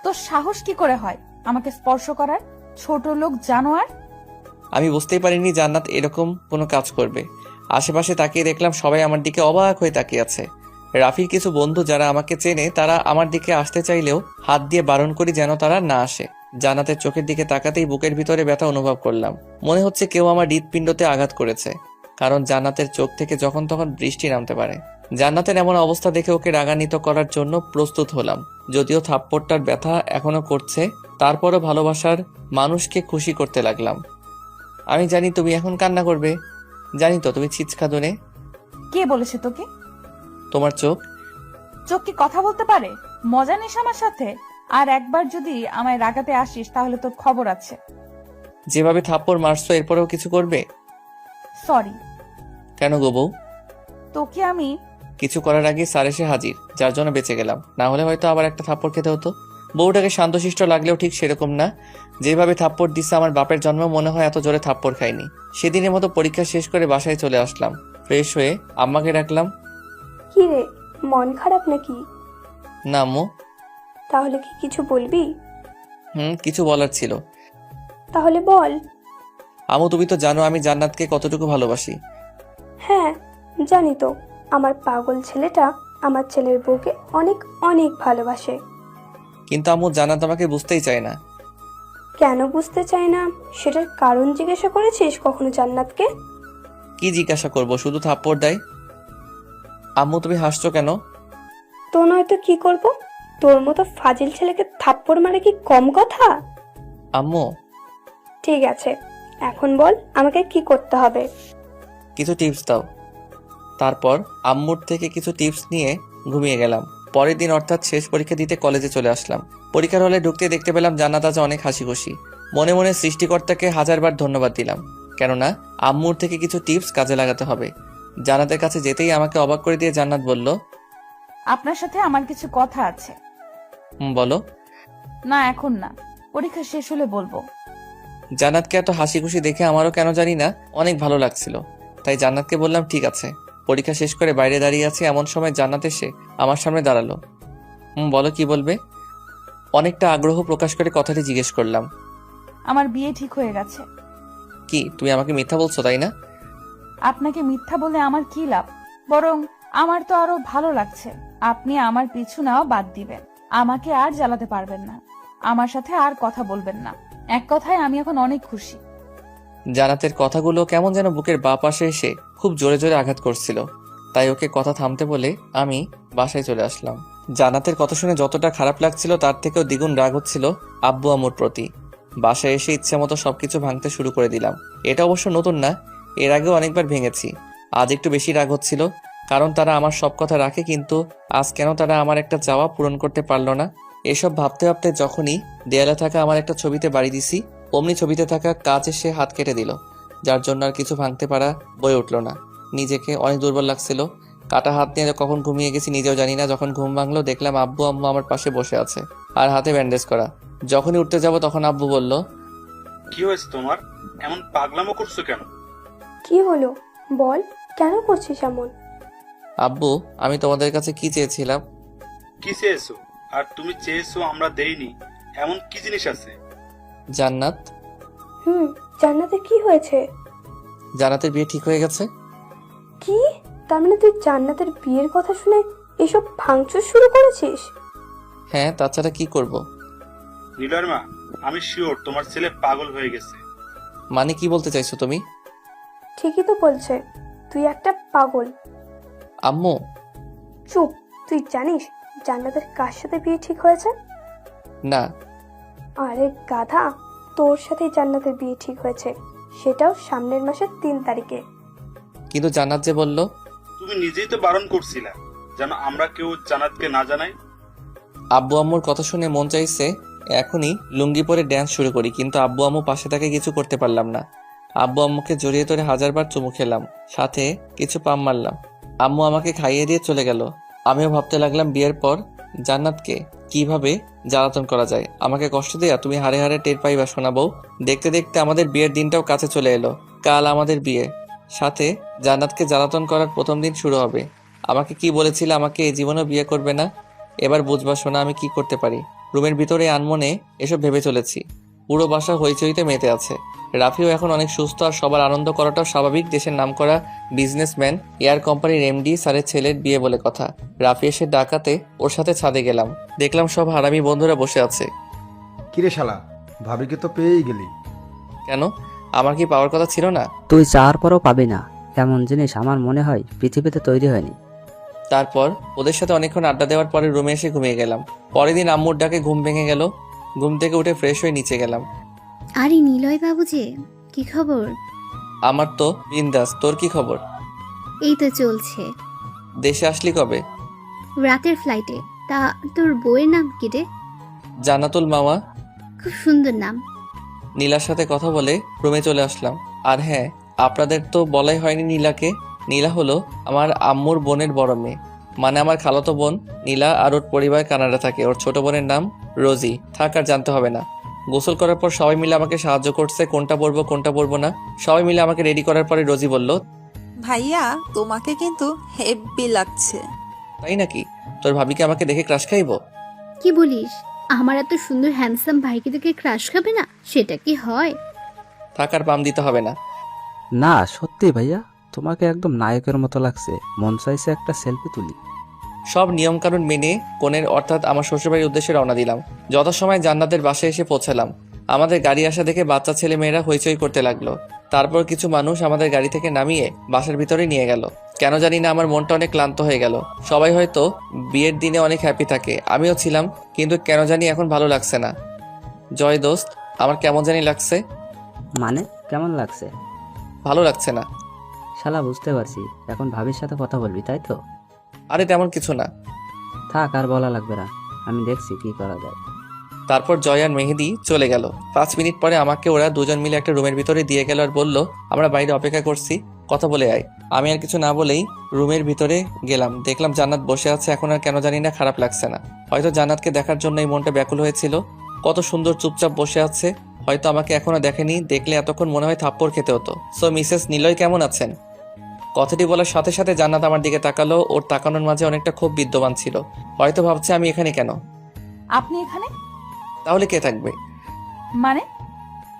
তো সাহস কি করে হয় আমাকে স্পর্শ করার, ছোট লোক জানোয়ার? আমি বুঝতেই পারিনি জান্নাত এরকম কোনো কাজ করবে। আশেপাশে তাকিয়ে দেখলাম সবাই আমার দিকে অবাক হয়ে তাকিয়ে আছে। রাফির কিছু বন্ধু যারা আমাকে চেনে, তারা আমার দিকে আসতে চাইলেও হাত দিয়ে বারণ করি যেন তারা না আসে। জান্নাতের চোখের দিকে তাকাতেই বুকের ভিতরে ব্যথা অনুভব করলাম। মনে হচ্ছে কেউ আমার হৃৎপিণ্ডতে আঘাত করেছে, কারণ জান্নাতের চোখ থেকে যখন তখন বৃষ্টি নামতে পারে। জান্নাতের এমন অবস্থা দেখে ওকে রাগান্বিত করার জন্য প্রস্তুত হলাম। যদিও থাপ্পড়টার ব্যথা এখনো করছে, তারপরও ভালোবাসার মানুষকে খুশি করতে লাগলাম। আমি জানি তুমি এখন কান্না করবে, জানি তো তুমি ছিচকাদনে। কে বলেছে তোকে? তোমার চোখ। চোখ কি কথা বলতে পারে? মজা নিস আমার সাথে? আর একবার যদি আমায় রাগাতে আসিস তাহলে তোর খবর আছে। যেভাবে থাপ্পড় মারছো এরপরেও কিছু করবে? সরি। কেন গো বউ? তোকে আমি কিছু করার আগে স্যার এসে হাজির, যার জন্য বেঁচে গেলাম। না হলে হয়তো আবার একটা থাপ্পড় খেতে হতো। বউটাকে শান্তশিষ্ট লাগলেও ঠিক সেরকম না। যেভাবে থাপ্পড় দিচ্ছে আমার বাপের জন্ম মনে হয় এত জোরে থাপ্পড় খাইনি। সেদিনের মতো পরীক্ষা শেষ করে বাসায় চলে আসলাম। ফ্রেশ হয়ে আম্মাকে ডাকলাম। কি রে, মন খারাপ নাকি? না আম্মু। তাহলে কি কিছু বলবি? কিছু বলার ছিল। তাহলে বল। আম্মু, তুমি তো জানো আমি জান্নাতকে কতটুকু ভালোবাসি। হ্যাঁ জানি তো, আমার পাগল ছেলেটা আমার ছেলের বউকে অনেক অনেক ভালোবাসে। কিন্তু আম্মু, জান্নাত আমাকে বুঝতেই চায় না। কেন বুঝতে চায় না সেটার কারণ জিজ্ঞাসা করেছিস কখনো জান্নাতকে? কি জিজ্ঞাসা করব, শুধু থাপ্পড় দেয়। আম্মু তুমি হাসছো কেন? তো নয়তো কি করব? তোর মতো ফাজিল ছেলেকে থাপ্পড় মারে কি কম কথা? আম্মু ঠিক আছে, এখন বল আমাকে কি করতে হবে। কিছু টিপস দাও। তারপর আম্মুর থেকে কিছু টিপস নিয়ে ঘুমিয়ে গেলাম। পরের দিন অর্থাৎ শেষ পরীক্ষা দিতে কলেজে চলে আসলাম। পরীক্ষার হলে ঢুকতে দেখতে পেলাম জান্নাত আজ অনেক হাসি খুশি। মনে মনে সৃষ্টিকর্তাকে হাজারবার ধন্যবাদ দিলাম, কেননা আম্মুর থেকে কিছু টিপস কাজে লাগাতে হবে। জান্নাতের কাছে যেতেই আমাকে অবাক করে দিয়ে জান্নাত বলল, আপনার সাথে আমার কিছু কথা আছে। বলো। না এখন না, পরীক্ষা শেষ হলে বলবো। জান্নাতকে এত হাসি খুশি দেখে আমারও কেন জানি না অনেক ভালো লাগছিল। তাই জান্নাতকে বললাম ঠিক আছে। পরীক্ষা শেষ করে বাইরে দাঁড়িয়ে আছি, এমন সময় জান্নাত এসে আমার সামনে দাঁড়ালো। বলো কি বলবে? অনেকটা আগ্রহ প্রকাশ করে কথাটি জিজ্ঞেস করলাম। আমার বিয়ে ঠিক হয়ে গেছে। কি তুমি আমাকে মিথ্যা বলছো, তাই না? আপনাকে মিথ্যা বলে আমার কি লাভ? বরং আমার তো আরো ভালো লাগছে। আপনি আমার পিছু নাও বাদ দিবেন, আমাকে আর জ্বালাতে পারবেন না, আমার সাথে আর কথা বলবেন না। এক কথায় আমি এখন অনেক খুশি। জান্নাতের কথাগুলো কেমন যেন বুকের বাঁ পাশে এসে খুব জোরে জোরে আঘাত করছিল। তাই ওকে কথা থামতে বলে আমি বাসায় চলে আসলাম। জান্নাতের কথা শুনে যতটা খারাপ লাগছিল তার থেকেও দ্বিগুণ রাগ হচ্ছিল আব্বু আম্মুর প্রতি। বাসায় এসে ইচ্ছে মতো সবকিছু ভাঙতে শুরু করে দিলাম। এটা অবশ্য নতুন না, এর আগেও অনেকবার ভেঙেছি। আজ একটু বেশি রাগ হচ্ছিল, কারণ তারা আমার সব কথা রাখে, কিন্তু আজ কেন তারা আমার একটা চাওয়া পূরণ করতে পারলো না। এসব ভাবতে ভাবতে যখনই দেয়ালে থাকা আমার একটা ছবিতে বাড়ি দিছি, অমনি ছবিতে থাকা কাচ এসে হাত কেটে দিল, যার জন্য আর কিছু ভাঙতে পারা বয়ে উঠল না। নিজেকে অনেক দুর্বল লাগছিল। কাটা হাত নিয়ে কখন ঘুমিয়ে গেছি নিজেও জানি না। যখন ঘুম ভাঙলো দেখলাম আব্বু আম্মু আমার পাশে বসে আছে আর হাতে ব্যান্ডেজ করা। যখনই উঠতে যাব তখন আব্বু বলল, কি হয়েছে তোমার? এমন পাগলামো করছো কেন? কি হলো বল, কেন করছিস এমন? আব্বু আমি তোমাদের কাছে কি চেয়েছিলাম? কি চেয়েছো? আর তুমি চেয়েছো আমরা দেইনি, এমন কি জিনিস আছে? জান্নাত। জান্নাতের কি হয়েছে? জান্নাতের বিয়ে ঠিক হয়ে গেছে। কি? তার মানে তুই জান্নাতের বিয়ের কথা শুনে এসব ভাঙচুর শুরু করেছিস? হ্যাঁ, তাছাড়া কি করব? নীলার মা, আমি শিওর তোমার ছেলে পাগল হয়ে গেছে। মানে কি বলতে চাইছো তুমি? ঠিকই তো বলছে, তুই একটা পাগল। আম্মু চুপ। তুই জানিস জান্নাতের কার সাথে বিয়ে ঠিক হয়েছে? না। আরে গাধা, তোর সাথেই জান্নাতের বিয়ে ঠিক হয়েছে, সেটাও সামনের মাসের 3 তারিখে। কিন্তু জান্নাত যে বলল। তুমি নিজেই তো বারণ করছিলা যেন আমরা কেউ জান্নাতকে না জানাই। আব্বু আম্মুর কথা শুনে মন চাইছে এখনই লুঙ্গি পরে ড্যান্স শুরু করি, কিন্তু আব্বু আম্মু পাশে থেকে কিছু করতে পারলাম না। আব্বু আম্মুকে জড়িয়ে ধরে হাজারবার চুমু খেলাম, সাথে কিছু পাম মারলাম। আম্মু আমাকে খাইয়ে দিয়ে চলে গেল। আমিও ভাবতে লাগলাম বিয়ের পর জান্নাতকে কিভাবে জ্বালাতন করা যায়। আমাকে কষ্ট দেয়া তুমি হারে হারে টের পাইবা শোনাবো। দেখতে দেখতে আমাদের বিয়ের দিনটাও কাছে চলে এলো। কাল আমাদের বিয়ে, সাথে জান্নাতকে জ্বালাতন করার প্রথম দিন শুরু হবে। আমাকে কি বলেছিলে আমাকে এই জীবনেও বিয়ে করবে না? এবার বুঝবা শোনা আমি কি করতে পারি। রুমের ভিতরে আনমনে এসব ভেবে চলেছি। পুরো বাসা হইচইতে মেতে আছে। রাফিও এখন অনেক সুস্থ, আর সবার আনন্দ করাটাও স্বাভাবিক। দেশের নামকরা বিজনেসম্যান, এয়ার কোম্পানির এমডি স্যারের ছেলের বিয়ে বলে কথা। রাফি এসে ডাকাতে ওর সাথে ছাদে গেলাম, দেখলাম সব হারামি বন্ধুরা বসে আছে। কিরে শালা, ভাবিকে তো পেয়েই গেলি। কেন, আমার কি পাওয়ার কথা ছিল না? তুই চাওয়ার পরও পাবি না, এমন জিনিস আমার মনে হয় পৃথিবীতে তৈরি হয়নি। তারপর ওদের সাথে অনেকক্ষণ আড্ডা দেওয়ার পরে রুমে এসে ঘুমিয়ে গেলাম। পরের দিন আম্মুর ডাকে ঘুম ভেঙে গেল। ঘুম থেকে উঠে ফ্রেশ হয়ে নিচে গেলাম। আরে নিলয় বাবু যে, কি খবর? আমার তো বিন্দাস, তোর কি খবর? এই তো চলছে। দেশে আসলি কবে? রাতের ফ্লাইটে। তা তোর বউয়ের নাম কি রে? জান্নাতুল মামা। খুব সুন্দর নাম। নীলার সাথে কথা বলে রুমে চলে আসলাম। আর হ্যাঁ, আপনাদের তো বলাই হয়নি নীলাকে। নীলা হলো আমার আম্মুর বোনের বড় মেয়ে, মানে আমার খালাতো বোন। নীলা আর ওর পরিবার কানাডা থাকে। ওর ছোট বোনের নাম রোজি। থাক, আর জানতে হবে না। গোসল করার পর সবাই মিলে আমাকে সাহায্য করছে, কোনটা পরবো কোনটা পরবো না। সবাই মিলে আমাকে রেডি করার পরে রোজি বলল, ভাইয়া তোমাকে কিন্তু হেব্বি লাগছে। তাই নাকি? তোর ভাবিকে আমাকে দেখে ক্রাশ খাইবো? কি বলিস? আমার এত সুন্দর হ্যান্ডসাম ভাইকে দেখে ক্রাশ খাবে না? সেটা কি হয়? থাক, আর পাম দিতে হবে না। না সত্যি ভাইয়া, তোমাকে একদম নায়কের মতো লাগছে। মন চাইছে একটা সেলফি তুলি। সব নিয়মকানুন মেনে কনের অর্থাৎ আমার শ্বশুরবাড়ির উদ্দেশ্যে রওনা দিলাম। যথাসময় জান্নাতের বাসায় এসে পৌঁছালাম। আমাদের গাড়ি আসা দেখে বাচ্চা ছেলে মেয়েরা হইচই করতে লাগলো। তারপর কিছু মানুষ আমাদের গাড়ি থেকে নামিয়ে বাসার ভিতরে নিয়ে গেল। কেন জানি না আমার মনটা অনেক ক্লান্ত হয়ে গেল। সবাই হয়তো বিয়ের দিনে অনেক হ্যাপি থাকে, আমিও ছিলাম, কিন্তু কেন জানি এখন ভালো লাগছে না। জয় দোস্ত, আমার কেমন জানি লাগছে। মানে কেমন লাগছে? ভালো লাগছে না। শালা বুঝতে পারছি, এখন ভাবির সাথে কথা বলবি তাই তো? আরে তেমন কিছু না। থাক, আর বলা লাগবে না, আমি দেখছি কি করা যায়। তারপর জয় আর মেহেদি চলে গেল। 5 মিনিট পরে আমাকে ওরা দুজন মিলে একটা রুমের ভিতরে দিয়ে গেল আর বলল, আমরা বাইরে অপেক্ষা করছি, কথা বলে আয়। আমি আর কিছু না বলেই রুমের ভিতরে গেলাম। দেখলাম জান্নাত বসে আছে। এখন আর কেন জানি না খারাপ লাগছে না। হয়তো জান্নাতকে দেখার জন্য এই মনটা ব্যাকুল হয়েছিল। কত সুন্দর চুপচাপ বসে আছে, হয়তো আমাকে এখনো দেখেনি। দেখলে এতক্ষণ মনে হয় থাপ্পড় খেতে হতো। সো মিসেস নিলয় কেমন আছেন? কথাটি বলার সাথে সাথে জান্নাত আমার দিকে তাকালো। ওর তাকানোর মাঝে অনেকটা খুব বিদ্যমান ছিল। হয়তো ভাবছে আমি এখানে কেন। আপনি এখানে? তাহলে কে থাকবে? মানে?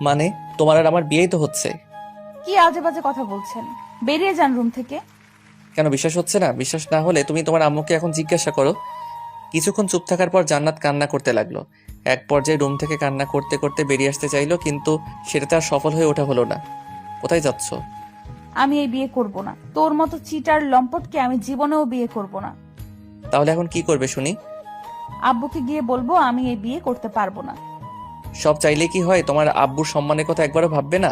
মানে তোমার আর আমার বিয়েই তো হচ্ছে। কি আজে বাজে কথা বলছেন? বেরিয়ে যান রুম থেকে। কেন বিশ্বাস হচ্ছে না? বিশ্বাস না হলে তুমি তোমার আম্মুকে এখন জিজ্ঞাসা করো। কিছুক্ষণ চুপ থাকার পর জান্নাত কান্না করতে লাগলো। এক পর্যায়ে রুম থেকে কান্না করতে করতে বেরিয়ে আসতে চাইলো, কিন্তু সেটাতে আর সফল হয়ে ওঠা হলো না। কোথায় যাচ্ছ? আমি এই বিয়ে করব না। তোর মতো চিটার লম্পটকে আমি জীবনেও বিয়ে করব না। তাহলে এখন কি করবে শুনি? আব্বুকে গিয়ে বলবো আমি এই বিয়ে করতে পারবো না। সব চাইলে কি হয়? তোমার আব্বুর সম্মানের কথা একবারও ভাববে না?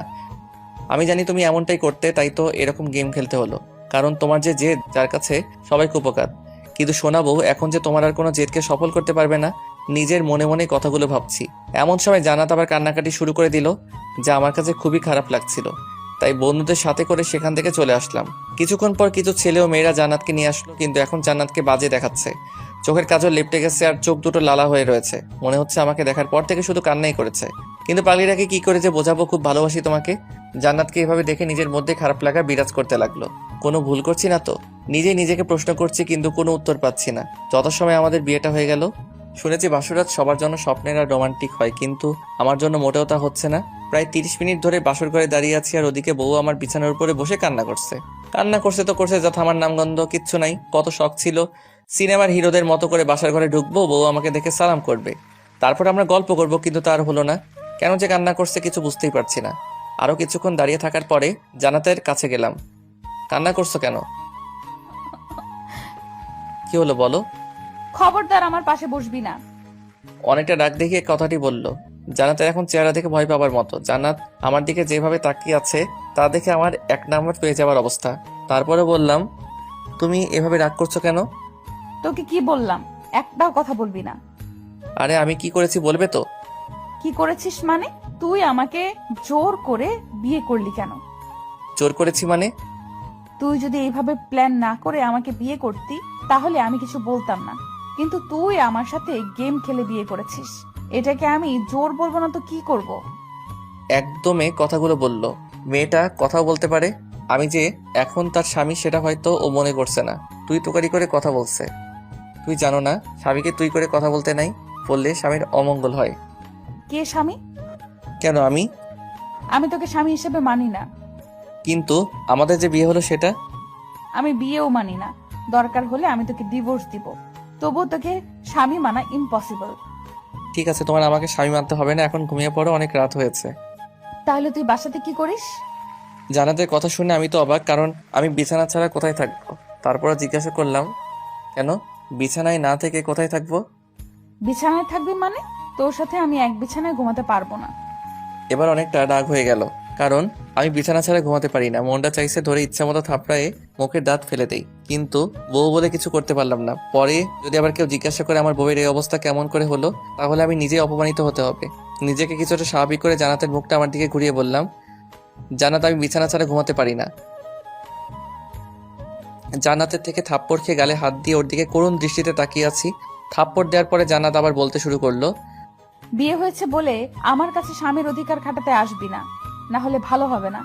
আমি জানি তুমি এমনটাই করতে, তাই তো এরকম গেম খেলতে হলো। কারণ তোমার যে জেদ, যার কাছে সবাই কুপকার। কিন্তু শোনাবো, এখন যে তোমার আর কোনো জেদকে সফল করতে পারবে না। নিজের মনে মনে কথাগুলো ভাবছি। এমন সময় জান্নাত আবার কান্নাকাটি শুরু করে দিল, যা আমার কাছে খুবই খারাপ লাগছিল। তাই বন্ধুদের সাথে করে সেখান থেকে চলে আসলাম। কিছুক্ষণ পর কিছু ছেলে ও মেয়েরা জান্নাতকে নিয়ে আসলো, কিন্তু এখন জান্নাতকে বাজে দেখাচ্ছে। চোখের কাজল লেপটে গেছে আর চোখ দুটো লালা হয়ে রয়েছে। মনে হচ্ছে আমাকে দেখার পর থেকে শুধু কান্নাই করেছে। কিন্তু পাগলিটাকে কি করে যে বোঝাবো খুব ভালোবাসি তোমাকে। জান্নাতকে এভাবে দেখে নিজের মধ্যে খারাপ লাগা বিরাজ করতে লাগলো। কোনো ভুল করছি না তো? নিজেই নিজেকে প্রশ্ন করছি, কিন্তু কোনো উত্তর পাচ্ছি না। যথাসময়ে আমাদের বিয়েটা হয়ে গেল। শুনেছি বাসরাত সবার জন্য স্বপ্নের আর রোমান্টিক হয়, কিন্তু আমার জন্য মোটেও তা হচ্ছে না। প্রায় 30 মিনিট ধরে বাসর ঘরে দাঁড়িয়ে আছি, আর ওদিকে বউ আমার বিছানার উপরে বসে কান্না করছে। কান্না করছে তো করছে, যা থামার নামগন্ধ কিচ্ছু নাই। কত শখ ছিল সিনেমার হিরোদের মতো করে বাসার ঘরে ঢুকবো, বউ আমাকে দেখে সালাম করবে, তারপর আমরা গল্প করব, কিন্তু তার হলো না। কেন যে কান্না করছে কিছু বুঝতেই পারছি না। আরো কিছুক্ষণ দাঁড়িয়ে থাকার পরে জান্নাতের কাছে গেলাম। কান্না করছো কেন? কি হলো বলো? খবরদার আমার পাশে বসবি না। অনেকটা রাগ দেখিয়ে কথাটি বলল। জান্নাতের এখন চেহারা দেখে ভয় পাবার মতো। জান্নাত আমার দিকে যেভাবে তাকিয়ে আছে তা দেখে আমার 1 নাম্বার পেয়ে যাওয়ার অবস্থা। তারপরে বললাম, তুমি এভাবে রাগ করছো কেন? তোকে কি বললাম? একটাও কথা বলবি না। আরে আমি কি করেছি বলবে তো? কি করেছিস মানে? তুই আমাকে জোর করে বিয়ে করলি কেন? জোর করেছি মানে? তুই যদি এইভাবে প্ল্যান না করে আমাকে বিয়ে করতি তাহলে আমি কিছু বলতাম না, কিন্তু তুই আমার সাথে গেম খেলে বিয়ে করেছিস। এটাকে আমি জোর বলবো না তো কি করব? একদমে কথাগুলো বলল। মেয়েটা কথাও বলতে পারে। আমি যে এখন তার স্বামী সেটা হয়তো ও মনে করছে না। তুই তোকারি করে কথা বলছে। তুই জানো না স্বামীকে তুই করে কথা বলতে নাই, বললে স্বামীর অমঙ্গল হয়। কে স্বামী? কেন আমি? আমি তোকে স্বামী হিসেবে মানি না। কিন্তু আমাদের যে বিয়ে হলো সেটা? আমি বিয়েও মানি না। দরকার হলে আমি তোকে ডিভোর্স দিব, তবুও তোকে স্বামী মানা ইম্পসিবল। ঠিক আছে, তোমার আমাকে স্বামী মানতে হবে না। এখন ঘুমিয়ে পড়ো, অনেক রাত হয়েছে। তাহলে তুই বাসাতে কি করিস? জান্নাতের কথা শুনে আমি তো অবাক, কারণ আমি বিছানা ছাড়া কোথায় থাকবো। তারপর জিজ্ঞাসা করলাম, কেন বিছানায় না থেকে কোথায় থাকবো? বিছানায় থাকবি মানে? তোর সাথে আমি এক বিছানায় ঘুমাতে পারবো না। এবার অনেকটা রাগ হয়ে গেল, কারণ আমি বিছানা ছাড়া ঘুমাতে পারি না। মনটা চাইছে ধরে ইচ্ছা মতো থাপড়ায়ে মুখের দাঁত ফেলে দেই, কিন্তু বউ বলে কিছু করতে পারলাম না। পরে যদি আবার কেউ জিজ্ঞাসা করে আমার বউয়ের এই অবস্থা কেমন করে হলো, তাহলে আমি নিজেই অপমানিত হতে হবে। নিজেকে কিছুটা স্বাভাবিক করে জান্নাতের মুখটা আমার দিকে ঘুরিয়ে বললাম, জান্নাত আমি বিছানা ছাড়া ঘুমাতে পারি না। জান্নাতের থেকে থাপ্পড় খেয়ে গালে হাত দিয়ে ওর দিকে করুণ দৃষ্টিতে তাকিয়ে আছি। থাপ্পড় দেওয়ার পরে জান্নাত আবার বলতে শুরু করলো, বিয়ে হয়েছে বলে আমার কাছে স্বামীর অধিকার খাটাতে আসবি না, না হলে ভালো হবে না।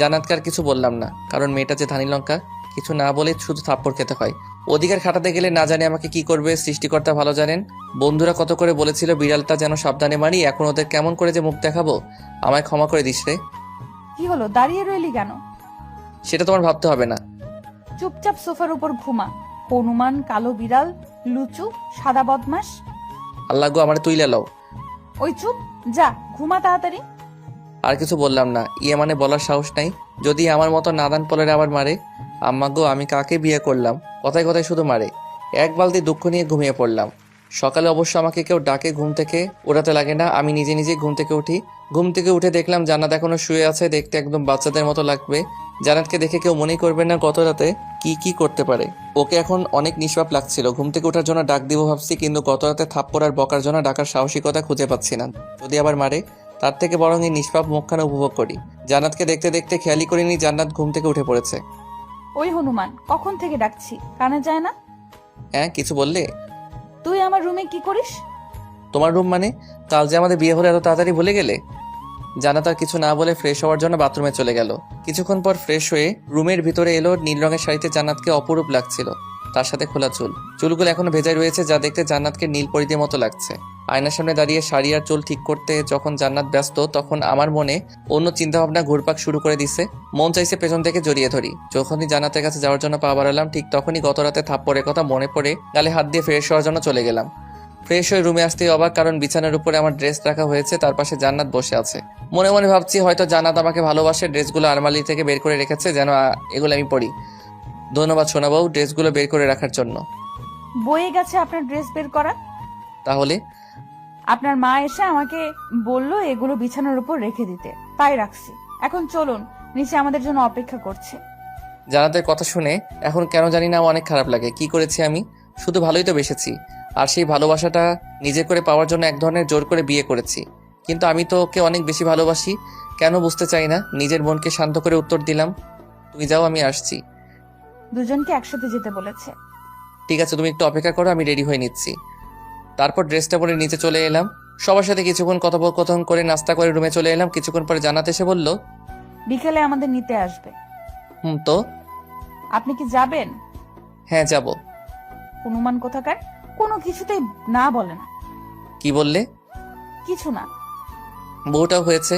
জান্নাতকে আর কিছু বললাম না, কারণ মেয়েটা যে ধানি লঙ্কা, কিছু না বলে শুধু থাপ্পড় খেতে হয়। অধিকার খাটাতে গেলে না জানি আমাকে কি করবে, সৃষ্টিকর্তা ভালো জানেন। বন্ধুরা কত করে বলেছিল বিড়ালটা যেন সাবধানে মারি, এখন ওদের কেমন করে যে মুখ দেখাবো। আমায় ক্ষমা করে দিস রে। কি হলো, দাঁড়িয়ে রইলি কেন? সেটা তোমার ভাবতে হবে না। চুপচাপ সোফার উপর ঘুমা। হনুমান, কালো বিড়াল, লুচু, সাদা বদমাস। আল্লাহ গো, আমার তুই লাও। ওই চুপ, যা ঘুমা তাড়াতাড়ি। আর কিছু বললাম না। মানে বলার সাহস নাই। যদি আমার মতো নাদান পলের আবার মারে। আম্মা গো, আমি কাকে বিয়ে করলাম? কথায় কথায় শুধু মারে। এক বালতি দুঃখ নিয়ে ঘুমিয়ে পড়লাম। সকালে অবশ্য আমাকে কেউ ডাকে ঘুম থেকে ওঠাতে লাগে না, আমি নিজে নিজে ঘুম থেকে উঠি। ঘুম থেকে উঠে দেখলাম জান্নাত এখনো শুয়ে আছে, দেখতে একদম বাচ্চাদের মতো লাগবে। জান্নাতকে দেখে কেউ মনেই করবে না গত রাতে কি করতে পারে। ওকে এখন অনেক নিষ্পাপ লাগছিল। ঘুম থেকে ওঠার জন্য ডাক দিব ভাবছি, কিন্তু গত রাতে থাপ্পড় আর বকার জন্য ডাকার সাহসিকতা খুঁজে পাচ্ছি না। যদি আবার মারে, তার থেকে বরং এই নিষ্পাপ মুখখানা উপভোগ করি। জান্নাতকে দেখতে দেখতে খেয়ালই করিনি জান্নাত ঘুম থেকে উঠে পড়েছে। ওই হনুমান, কখন থেকে ডাকছি, কানে যায় না? হ্যাঁ, কিছু বললে? তুই আমার রুমে কি করিস? তোমার রুম মানে? কাল যে আমাদের বিয়ে হলে এত তাড়াতাড়ি ভুলে গেলে? জান্নাত আর কিছু না বলে ফ্রেশ হওয়ার জন্য বাথরুমে চলে গেল। কিছুক্ষণ পর ফ্রেশ হয়ে রুমের ভিতরে এলো। নীল রঙের শাড়িতে জান্নাতকে অপরূপ লাগছিল, তার সাথে খোলা চুলগুলো এখনো ভেজাই রয়েছে, যা দেখতে জান্নাতকে নীল পরিদের মতো লাগছে। আয়নার সামনে দাঁড়িয়ে শাড়ি আর চুল ঠিক করতে যখন জান্নাত ব্যস্ত, তখন আমার মনে অন্য চিন্তাভাবনা ঘুরপাক শুরু করে দিছে। মন চাইছে পেছন থেকে জড়িয়ে ধরি। যখনই জান্নাতের কাছে যাওয়ার জন্য পা বাড়ালাম, ঠিক তখনই গত রাতে থাপ্পড়ের কথা মনে পড়ে গালে হাত দিয়ে ফ্রেশ হওয়ার জন্য চলে গেলাম। ফ্রেশ হয়ে রুমে আসতেই অবাক, কারণ বিছানার উপরে আমার ড্রেস রাখা হয়েছে, তার পাশে জান্নাত বসে আছে। মনে মনে ভাবছি হয়তো জান্নাত আমাকে ভালোবাসে, ড্রেসগুলো আলমারি থেকে বের করে রেখেছে যেন এগুলো আমি পরি। ধন্যবাদ সোনাবাবু ড্রেসগুলো বের করে রাখার জন্য। বয়ে গেছে আপনার ড্রেস বের করা। তাহলে আপনার মা এসে আমাকে বলল এগুলো বিছানার উপর রেখে দিতে, তাই রাখছি। এখন চলুন, নিচে আমাদের জন্য অপেক্ষা করছে। জান্নাতের কথা শুনে এখন কেন জানি না অনেক খারাপ লাগে। কি করেছি আমি? শুধু ভালোই তো বেসেছি, আর সেই ভালোবাসাটা নিজে করে পাওয়ার জন্য এক ধরনের জোর করে বিয়ে করেছি। কিন্তু আমি তো ওকে অনেক বেশি ভালোবাসি, কেন বুঝতে চাই না। নিজের মনকে শান্ত করে উত্তর দিলাম, তুমি যাও, আমি আসছি। দুজনকে একসাথে যেতে বলেছে। ঠিক আছে, তুমি একটু অপেক্ষা করো, আমি রেডি হয়ে নিচ্ছি। তারপর ড্রেসটা পরে নিচে চলে এলাম। সবার সাথে কিছুক্ষণ কথোপকথন করে নাস্তা করে রুমে চলে এলাম। কিছুক্ষণ পরে জান্নাত এসে বলল, বিকেলে আমাদের নিতে আসবে। তো আপনি কি যাবেন? হ্যাঁ যাব। হনুমান কোথাকার, কোনো কিছুতেই না বলে না। কি বললে? কিছু না। বউটাও হয়েছে,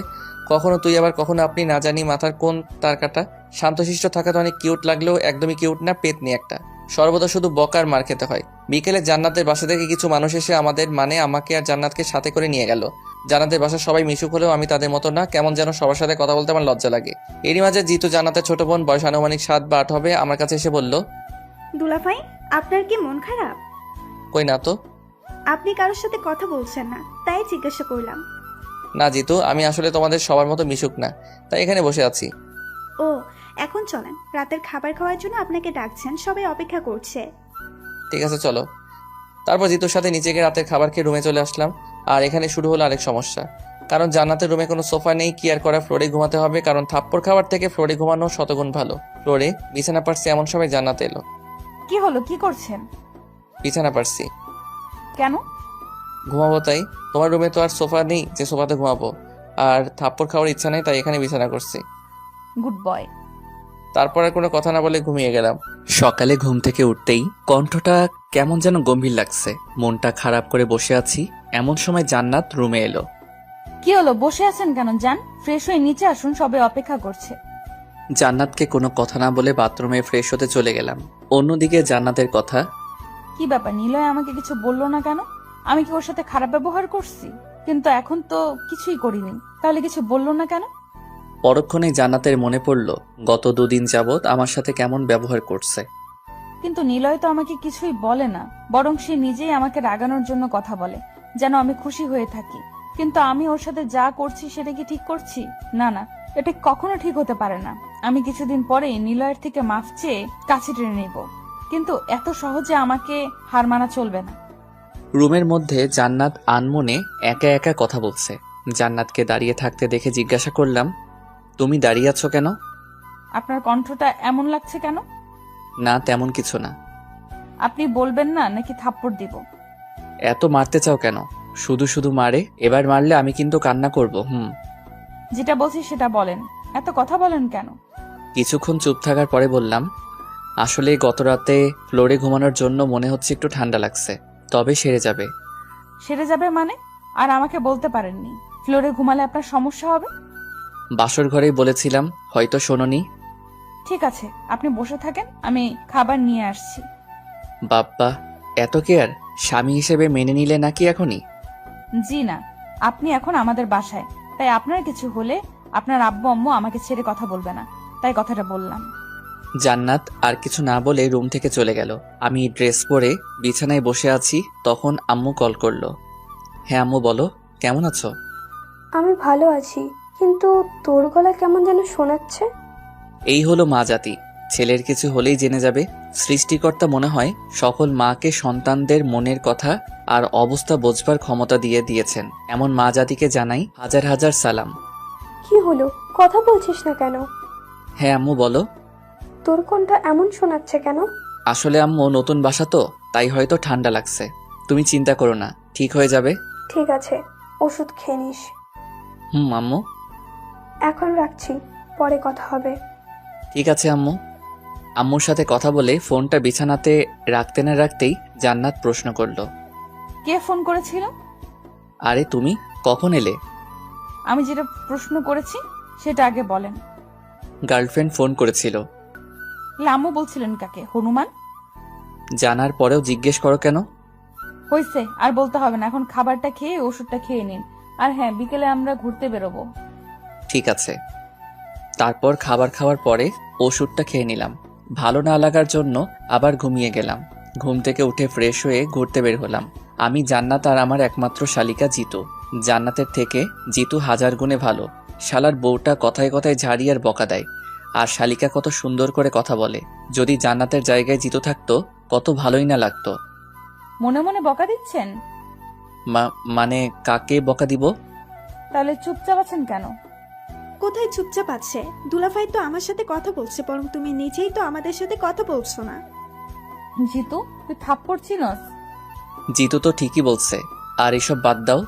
কখনো তুই আবার কখনো আপনি, না জানি মাথার কোন তার কাটা। শান্তশিষ্ট থাকা তো অনেক কিউট লাগলেও একদমই কিউট না, পেতনি একটা। সর্বদা শুধু বকার মার খেতে হয়। বিকেলে জান্নাতের বাসা থেকে কিছু মানুষ এসে আমাকে আর জান্নাতকে সাথে করে নিয়ে গেল। জান্নাতের বাসার সবাই মিশুক হলেও আমি তাদের মতো না, কেমন যেন সবার সাথে কথা বলতে আমার লজ্জা লাগে। এরই মাঝে জিতু, জান্নাতের ছোট বোন, বয়স আনুমানিক 7 বা 8 হবে, আমার কাছে এসে বলল, দুলাভাই, আপনার কি মন খারাপ? কই না তো। আপনি কারোর সাথে কথা বলছেন না, তাই জিজ্ঞাসা করলাম। না জিতু, আমি আসলে তোমাদের সবার মতো মিশুক না, তাই এখানে বসে আছি। ও, এখন চলেন, রাতের খাবার খাওয়ার জন্য আপনাকে ডাকছেন, সবাই অপেক্ষা করছে। ঠিক আছে চলো। তারপর জিতুর সাথে নিচে গিয়ে রাতের খাবার খেয়ে রুমে চলে আসলাম। আর এখানে শুরু হলো আরেক সমস্যা, কারণ জান্নাতের রুমে কোনো সোফা নেই। কি আর করা, ফ্লোরে ঘুমাতে হবে, কারণ থাপ্পড় খাবার থেকে ফ্লোরে ঘুমানো শতগুণ ভালো। ফ্লোরে বিছানা পারছি, এমন সময় জান্নাত এলো। কি হলো, কি করছেন? বিছানা পারছি। কেন? ঘুমাবো তাই। তোমার রুমে তো আর সোফা নেই যে সোফাতে ঘুমাবো, আর থাপ্পড় খাওয়ার ইচ্ছা নেই, তাই এখানে বিছানা করছি। Good boy. তারপর আর কোনো কথা না বলে ঘুমিয়ে গেলাম। সকালে ঘুম থেকে উঠতেই কণ্ঠটা কেমন যেন গম্ভীর লাগছে, মনটা খারাপ করে বসে আছি। এমন সময় জান্নাত রুমে এলো। কি হলো, বসে আছেন কেন? যান, ফ্রেশ হয়ে নিচে আসুন, সবাই অপেক্ষা করছে। জান্নাতকে কোনো কথা না বলে বাথরুমে ফ্রেশ হতে চলে গেলাম। অন্যদিকে জান্নাতের কথা, কি ব্যাপার, নিলয় আমাকে কিছু বললো না কেন? আমি কি ওর সাথে খারাপ ব্যবহার করছি? কিন্তু এখন তো কিছুই করিনি, তাহলে কিছু বললো না কেন? পরক্ষণে জান্নাতের মনে পড়ল গত 2 দিন যাবৎ আমার সাথে কেমন ব্যবহার করছে। কিন্তু নিলয় তো আমাকে কিছুই বলে না, বরং সে নিজেই আমাকে রাগানোর জন্য কথা বলে, যেন আমি খুশি হয়ে থাকি। কিন্তু আমি ওর সাথে যা করছি সেটা কি ঠিক করছি? না না, এটা কখনো ঠিক হতে পারে না। আমি কিছুদিন পরেই নিলয়ের থেকে মাফ চেয়ে কাছে টেনে নেব, কিন্তু এত সহজে আমাকে হার মানা চলবে না। রুমের মধ্যে জান্নাত আনমনে একা একা কথা বলছে। জান্নাতকে দাঁড়িয়ে থাকতে দেখে জিজ্ঞাসা করলাম, তুমি দাঁড়িয়ে আছো কেন? আপনার কণ্ঠটা এমন লাগছে কেন? না তেমন কিছু না। আপনি বলবেন না নাকি থাপ্পড় দিব? এত মারতে চাও কেন? শুধু শুধু মারে, এবার মারলে আমি কিন্তু কান্না করব। যেটা বলছি সেটা বলেন, এত কথা বলেন কেন? কিছুক্ষণ চুপ থাকার পরে বললাম, আসলে গত রাতে ফ্লোরে ঘুমানোর জন্য মনে হচ্ছে একটু ঠান্ডা লাগছে, তবে সেরে যাবে। সেরে যাবে মানে? আর আমাকে বলতে পারেননি ফ্লোরে ঘুমালে আপনার সমস্যা হবে? বাসর ঘরেই বলেছিলাম, হয়তো শোনোনি। ঠিক আছে, আপনি বসে থাকেন, আমি খাবার নিয়ে আসছি। বাপ্পা, এত কেয়ার স্বামী হিসেবে মেনে নিলে নাকি এখনই? জি না, আপনি এখন আমাদের বাসায়, তাই আপনার কিছু হলে আপনার আব্বু আম্মু আমাকে ছেড়ে কথা বলবে না, তাই কথাটা বললাম। জান্নাত আর কিছু না বলে রুম থেকে চলে গেল। আমি ড্রেস পরে বিছানায় বসে আছি, তখন আম্মু কল করলো। হ্যাঁ আম্মু, বলো, কেমন আছো? আমি ভালো আছি, কিন্তু তোর গলা কেমন যেন শোনাচ্ছে। এই হলো মা জাতি, ছেলের কিছু হলেই জেনে যাবে। সৃষ্টিকর্তা মনে হয় সকল মাকে সন্তানদের মনের কথা আর অবস্থা বোঝবার ক্ষমতা দিয়ে দিয়েছেন। এমন মা জাতিকে জানাই হাজার হাজার সালাম। কি হলো, কথা বলছিস না কেন? হ্যাঁ আম্মু, বলো। তোর কোনটা এমন শোনাচ্ছে কেন? আসলে আম্মু নতুন বাসা তো, তাই হয়তো ঠান্ডা লাগছে। তুমি চিন্তা করো না, ঠিক হয়ে যাবে। ঠিক আছে, ওষুধ খেয়ে নিস। আম্মু। এখন রাখছি, পরে কথা হবে। ঠিক আছে আম্মু। আম্মুর সাথে কথা বলে ফোনটা বিছানাতে রাখতে না রাখতেই জান্নাত প্রশ্ন করলো, কে ফোন করেছিল? আরে তুমি কখন এলে? আমি যেটা প্রশ্ন করেছি সেটা আগে বলেন। গার্লফ্রেন্ড ফোন করেছিল। আম্মু বলছিলেন কাকে? হনুমান? জানার পরেও জিজ্ঞেস করো কেন? হইছে, আর বলতে হবে না। এখন খাবারটা খেয়ে ওষুধটা খেয়ে নিন। আর হ্যাঁ, বিকেলে আমরা ঘুরতে বেরোবো। ঠিক আছে। তারপর খাবার খাওয়ার পরে ওষুধটা খেয়ে নিলাম। ভালো না লাগার জন্য আবার ঘুমিয়ে গেলাম। ঘুম থেকে উঠে ফ্রেশ হয়ে ঘুরতে বের হলাম। আমি, জান্নাত আর আমার একমাত্র শালিকা জিতু। জান্নাতের থেকে জিতু হাজার গুণে ভালো। শালার বউটা কথায় কথায় ঝাড়ি আর বকা দেয়, আর শালিকা কত সুন্দর করে কথা বলে। যদি জান্নাতের জায়গায় জিতু থাকতো কত ভালোই না লাগতো। মনে মনে বকা দিচ্ছেন? মানে কাকে বকা দিব? তাহলে চুপচাপ আছেন কেন? কোথায় চুপচাপ আছে? দুলাভাই তো আমার সাথে কথা বলছে, বরং তুমি নিজেই তো আমাদের সাথে কথা বলছো না। জিতু, তুই থাপ্পড় চিনস? জিতু তো ঠিকই বলছে, আর এসব বাদ দাও।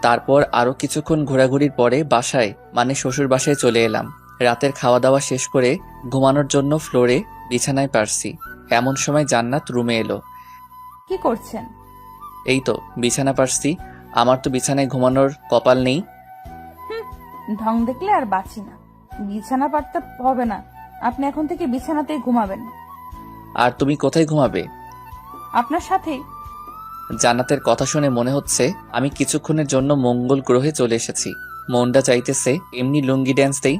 তারপর আরো কিছুক্ষণ ঘোরাঘুরির পরে বাসায়, মানে শ্বশুর বাসায় চলে এলাম। রাতের খাওয়া দাওয়া শেষ করে ঘুমানোর জন্য ফ্লোরে বিছানায় পারছি। এমন সময় জান্নাত রুমে এলো। কি করছেন? এই তো বিছানা পারছি। আমার তো বিছানায় ঘুমানোর কপাল নেই। ঢং দেখলে আর বাঁচি না। বিছানা পাততে হবে না, আপনি এখন থেকে বিছানাতেই ঘুমাবেন। আর তুমি কোথায় ঘুমাবে? আপনার সাথেই। জান্নাতের কথা শুনে মনে হচ্ছে আমি কিছুক্ষণের জন্য মঙ্গল গ্রহে চলে এসেছি। মনটা চাইতেছে এমনি লুঙ্গি ড্যান্স দেই।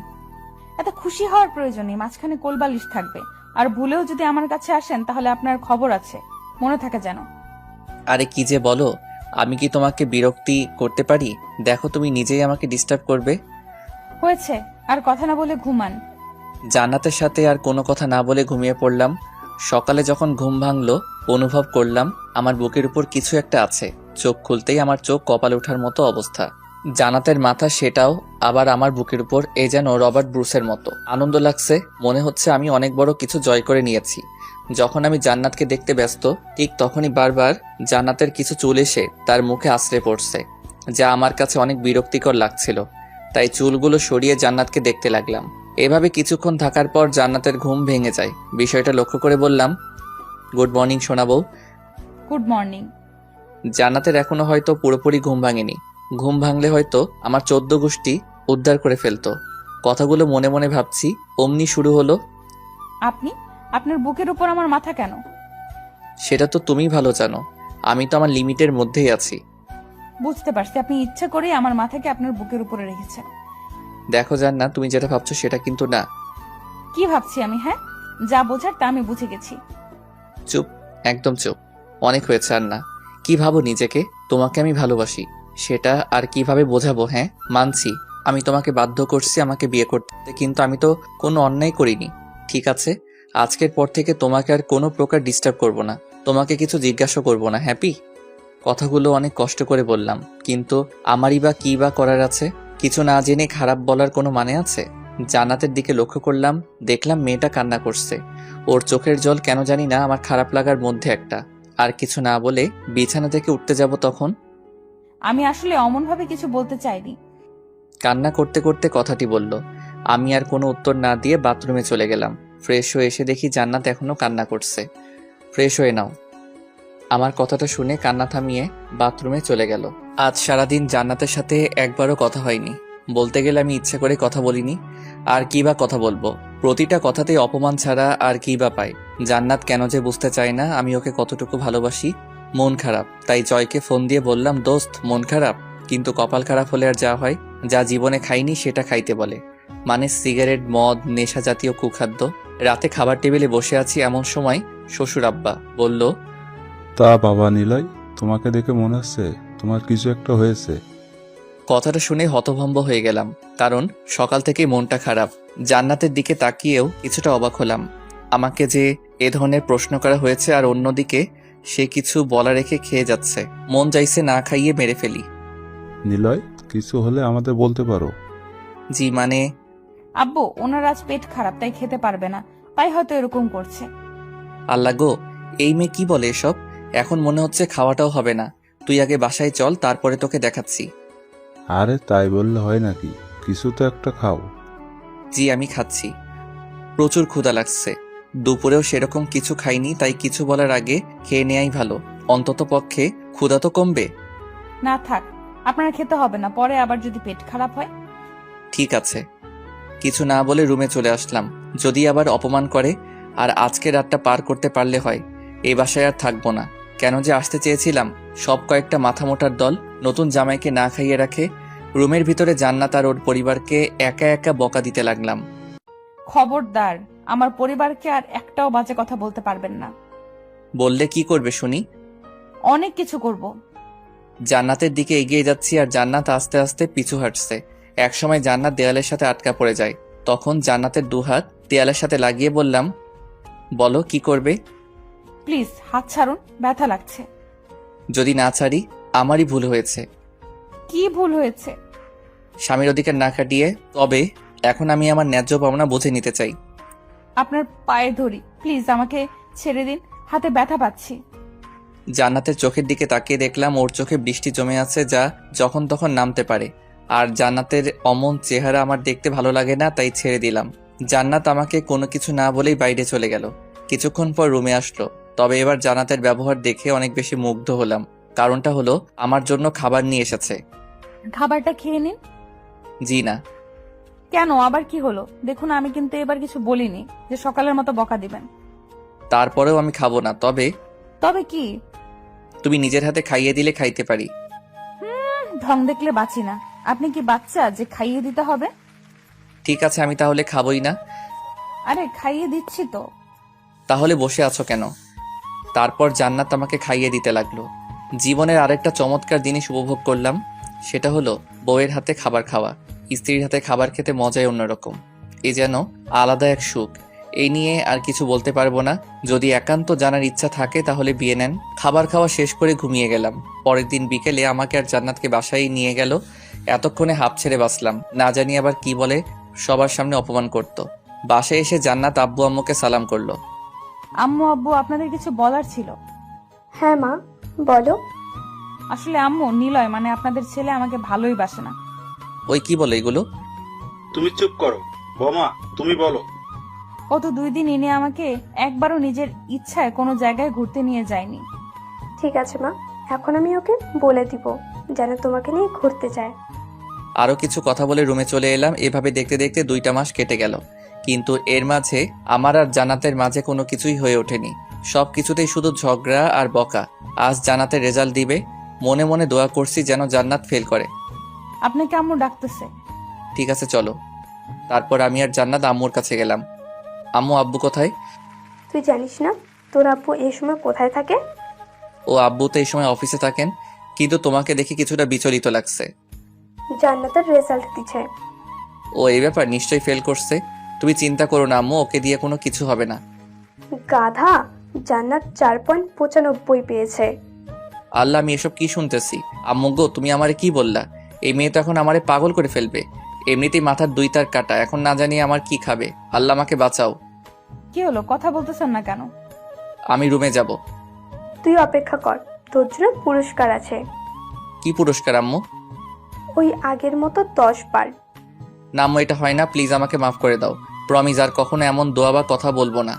এত খুশি হওয়ার প্রয়োজন নেই, মাঝখানে কোলবালিশ থাকবে। আর ভুলেও যদি আমার কাছে আসেন তাহলে আপনার খবর আছে, মনে থাকে যেন। আরে কি যে বলো, আমি কি তোমাকে বিরক্তি করতে পারি? দেখো তুমি নিজেই আমাকে ডিস্টার্ব করবে। হয়েছে, আর কথা না বলে ঘুমান। জান্নাতের সাথে আর কোনো কথা না বলে ঘুমিয়ে পড়লাম। সকালে যখন ঘুম ভাঙলো অনুভব করলাম আমার বুকের উপর কিছু একটা আছে। চোখ খুলতেই আমার চোখ কপালে ওঠার মতো অবস্থা। জান্নাতের মাথা, সেটাও আবার আমার বুকের উপর। এ যেন রবার্ট ব্রুসের মতো। আনন্দ লাগছে, মনে হচ্ছে আমি অনেক বড় কিছু জয় করে নিয়েছি। যখন আমি জান্নাতকে দেখতে ব্যস্ত, ঠিক তখনই বারবার জান্নাতের কিছু চুল এসে তার মুখে আশ্রে পড়ছে, যা আমার কাছে অনেক বিরক্তিকর লাগছিল। তাই চুলগুলো সরিয়ে জান্নাতকে দেখতে লাগলাম। এভাবে কিছুক্ষণ থাকার পর জান্নাতের ঘুম ভেঙে যায়। বিষয়টা লক্ষ্য করে বললাম, গুড মর্নিং সোনা বউ। Good morning. জান্নাতের এখনো হয়তো পুরোপুরি ঘুম ভাঙেনি। ঘুম ভাঙলে হয়তো আমার 14 গোষ্ঠী উদ্ধার করে ফেলতো। কথাগুলো মনে মনে ভাবছি, অমনি শুরু হলো, আপনার বুকের উপর আমার মাথা কেন? সেটা তো তুমি ভালো জানো। আমি তো আমার লিমিটের মধ্যেই আছি। বুঝতে পারছি, আপনি ইচ্ছা করেই আমার মাথাকে আপনার বুকের উপরে রেখেছেন। দেখো জান্নাত, তুমি যেটা ভাবছো সেটা কিন্তু না। কি ভাবছি আমি? হ্যাঁ, যা বোঝার তা আমি বুঝে গেছি। চুপ, একদম চুপ। অনেক হয়েছে আর না। কি ভাবো নিজেকে? তোমাকে আমি ভালোবাসি, সেটা আর কিভাবে বোঝাবো? হ্যাঁ, মানছি আমি তোমাকে বাধ্য করছি আমাকে বিয়ে করতে, কিন্তু আমি তো কোনো অন্যায় করিনি। ঠিক আছে, আজকের পর থেকে তোমাকে আর কোনো প্রকার ডিস্টার্ব করব না, তোমাকে কিছু জিজ্ঞাসা করব না। হ্যাপি? কথাগুলো অনেক কষ্ট করে বললাম, কিন্তু আমারই বা কি বা করার আছে? কিছু না জেনে খারাপ বলার কোনো মানে আছে? জান্নাতের দিকে লক্ষ্য করলাম, দেখলাম মেয়েটা কান্না করছে। ওর চোখের জল কেন জানি না আমার খারাপ লাগার মধ্যে একটা। আর কিছু না বলে বিছানা থেকে উঠতে যাব, তখন আমি আসলে অমন ভাবে কিছু বলতে চাইনি। কান্না করতে করতে কথাটি বলল। আমি আর কোনো উত্তর না দিয়ে বাথরুমে চলে গেলাম। ফ্রেশ হয়ে এসে দেখি জান্নাত এখনো কান্না করছে। ফ্রেশ হয়ে নাও। আমার কথাটা শুনে কান্না থামিয়ে বাথরুমে চলে গেল। আজ সারাদিন জান্নাতের সাথে একবারও কথা হয়নি। বলতে গেলে আমি ইচ্ছে করে কথা বলিনি। আর কি বা কথা বলবো? প্রতিটা কথাতেই অপমান ছাড়া আর কি বা পাই। জান্নাত কেন যে বুঝতে চায় না আমি ওকে কতটুকু ভালোবাসি। মন খারাপ, তাই জয়কে ফোন দিয়ে বললাম, দোস্ত মন খারাপ? কিন্তু কপাল খারাপ হলে আর যা হয়, যা জীবনে খাইনি সেটা খাইতে বলে, মানে সিগারেট, মদ, নেশা জাতীয় কুখাদ্য। রাতে খাবার টেবিলে বসে আছি, এমন সময় শ্বশুর আব্বা বলল, তা বাবা নিলয়, তোমাকে দেখে মনে হচ্ছে তোমার কিছু একটা হয়েছে। কথাটা শুনে হতভম্ব হয়ে গেলাম, কারণ সকাল থেকেই মনটা খারাপ। জান্নাতের দিকে তাকিয়েও কিছুটা অবাক হলাম। আমাকে যে এ ধরনের প্রশ্ন করা হয়েছে, আর অন্যদিকে সে কিছু বলা রেখে খেয়ে যাচ্ছে। মন চাইছে না খাইয়ে মেরে ফেলি। নিলয়, কিছু হলে আমাদের বলতে পারো। জি মানে? আব্বু, ওনার আজ পেট খারাপ, তাই খেতে পারবে না, তাই হয়তো এরকম করছে। আল্লাহ গো, এই মেয়ে কি বলে এসব? এখন মনে হচ্ছে খাওয়াটাও হবে না। তুই আগে বাসায় চল, তারপরে তোকে দেখাচ্ছি। আরে তাই বললে হয় নাকি, কিছু তো একটা খাও। জি আমি খাচ্ছি, প্রচুর ক্ষুধা লাগছে। দুপুরেও সেরকম কিছু খাইনি, তাই কিছু বলার আগে খেয়ে নেয়াই ভালো, অন্তত পক্ষে ক্ষুধা তো কমবে। না থাক, আপনার খেতে হবে না, পরে আবার যদি পেট খারাপ হয়। ঠিক আছে। কিছু না বলে রুমে চলে আসলাম। যদি আবার অপমান করে, আর আজকে রাতটা পার করতে পারলে হয়। এই বাসায় আর থাকবো না। কেন যে আসতে চেয়েছিলাম। সব কয়েকটা মাথা মোটার দল নতুন জামাইকে না খাইয়ে রাখে। রুমের ভিতরে জান্নাত আর ওর পরিবারকে একা একা বকা দিতে লাগলাম। খবরদার, আমার পরিবারকে আর একটাও বাজে কথা বলতে পারবেন না। বললে কি করবে শুনি? অনেক কিছু করব। জান্নাতের দিকে এগিয়ে যাচ্ছি, আর জান্নাত আস্তে আস্তে পিছু হাঁটছে। একসময় জান্নাত দেয়ালের সাথে আটকা পড়ে যায়। তখন জান্নাতের দুহাত দেয়ালের সাথে লাগিয়ে বললাম, বলো কি করবে? প্লিজ হাত ছাড়ুন, ব্যথা লাগছে। যদি না ছাড়ি? আমারই ভুল হয়েছে। কি ভুল হয়েছে? স্বামীর অধিকার না কাটিয়ে। তবে এখন আমি আমার ন্যায্য পাওনা বুঝে নিতে চাই। আপনার পায়ে ধরি, প্লিজ আমাকে ছেড়ে দিন, হাতে ব্যথা পাচ্ছি। জান্নাতের চোখের দিকে তাকিয়ে দেখলাম ওর চোখে বৃষ্টি জমে আছে, যা যখন তখন নামতে পারে। আর জান্নাতের অমন চেহারা আমার দেখতে ভালো লাগে না, তাই ছেড়ে দিলাম। জান্নাত আমাকে কোনো কিছু না বলেই বাইরে চলে গেল। কিছুক্ষণ পর রুমে আসলো। তবে এবার জান্নাতের ব্যবহার দেখে অনেক বেশি মুগ্ধ হলাম। কারণটা হলো আমার জন্য খাবার নিয়ে এসেছে। খাবারটা খেয়ে নিন। জি না। কেন, আবার কি হলো? দেখুন, আমি কিন্তু এবার কিছু বলিনি যে সকালের মতো বকা দিবেন। তারপরেও আমি খাবো না। তবে তবে কি? তুমি নিজের হাতে খাইয়ে দিলে খাইতে পারি। ঢং দেখলে বাঁচি না। আপনি কি বাচ্চা যে খাইয়ে দিতে হবে? ঠিক আছে, আমি তাহলে খাবোই না। আরে খাইয়ে দিচ্ছি তো। তাহলে বসে আছো কেন? তারপর জান্নাত আমাকে খাইয়ে দিতে লাগলো। জীবনের আরেকটা চমৎকার জিনিস উপভোগ করলাম। সেটা হলো বউয়ের হাতে খাবার খাওয়া। স্ত্রীর হাতে খাবার খেতে মজাই অন্যরকম। এ যেন আলাদা এক সুখ। এই নিয়ে আর কিছু বলতে পারবো না। যদি একান্ত জানার ইচ্ছা থাকে তাহলে বিয়ে নেন। খাবার খাওয়া শেষ করে ঘুমিয়ে গেলাম। পরের দিন বিকেলে আমাকে আর জান্নাতকে বাসায় নিয়ে গেল। এতক্ষণে হাঁপ ছেড়ে বাঁচলাম। না জানি আবার কি বলে সবার সামনে অপমান করত। বাসায় এসে জান্নাত আব্বু আম্মুকে সালাম করলো। আম্মু আব্বু, আপনাদের কিছু বলার ছিল। হ্যাঁ মা, বলো। আসলে আম্মু, নিলয় মানে আপনাদের ছেলে আমাকে ভালোই বাসে না। ওই কি বলে এগুলো? তুমি চুপ করো। বোমা, তুমি বলো। গত 2 দিন এনে আমাকে একবারও নিজের ইচ্ছায় কোনো জায়গায় ঘুরতে নিয়ে যায়নি। ঠিক আছে মা, এখন আমি ওকে বলে দিব যেন তোমাকে নিয়ে ঘুরতে যায়। আরো কিছু কথা বলে রুমে চলে এলাম। এভাবে দেখতে দেখতে 2টা মাস কেটে গেল। কিন্তু এর মাঝে আমার আর জান্নাতের মাঝে কোনো কিছুই হয়ে ওঠেনি। সব কিছুতেই শুধু ঝগড়া আর বকা। আজ জান্নাতের রেজাল্ট দিবে। মনে মনে দোয়া করছি যেন জান্নাত ফেল করে। আপনাকে আম্মু ডাকতেছে। ঠিক আছে চলো। তারপর আমি আর জান্নাত আম্মুর কাছে গেলাম। আম্মু, আব্বু কোথায়? তুই জানিস না তোর আব্বু এই সময় কোথায় থাকে? ও আব্বু তো এই সময় অফিসে থাকেন, কিন্তু তোমাকে দেখে কিছুটা বিচলিত লাগছে। জান্নাতের রেজাল্ট দিচ্ছে। ও এই ব্যাপার, নিশ্চয়ই ফেল করছে। তুমি চিন্তা করো না আম্মু, ওকে দিয়ে কোনো কিছু হবে না। গাধা, জান্নাত 4.95 পেয়েছে। আল্লাহ, আমি এসব কি শুনতেছি? আম্মু গো, তুমি আমারে কি বললা? এই মেয়ে তো এখন আমারে পাগল করে ফেলবে। এমনিতেই মাথার 2 তার কাটা, এখন না জানি আমার কি খাবে। আল্লাহ আমাকে বাঁচাও। কি হলো, কথা বলতেছেন না কেন? আমি রুমে যাব। তুই অপেক্ষা কর, তোর জন্য পুরস্কার আছে। কি পুরস্কার আম্মু? ওই আগের মতো 10 বার। না আম্মু, এটা হয় না, প্লিজ আমাকে মাফ করে দাও। প্রমিস আর কখনো এমন দোয়া বা কথা বলবো না।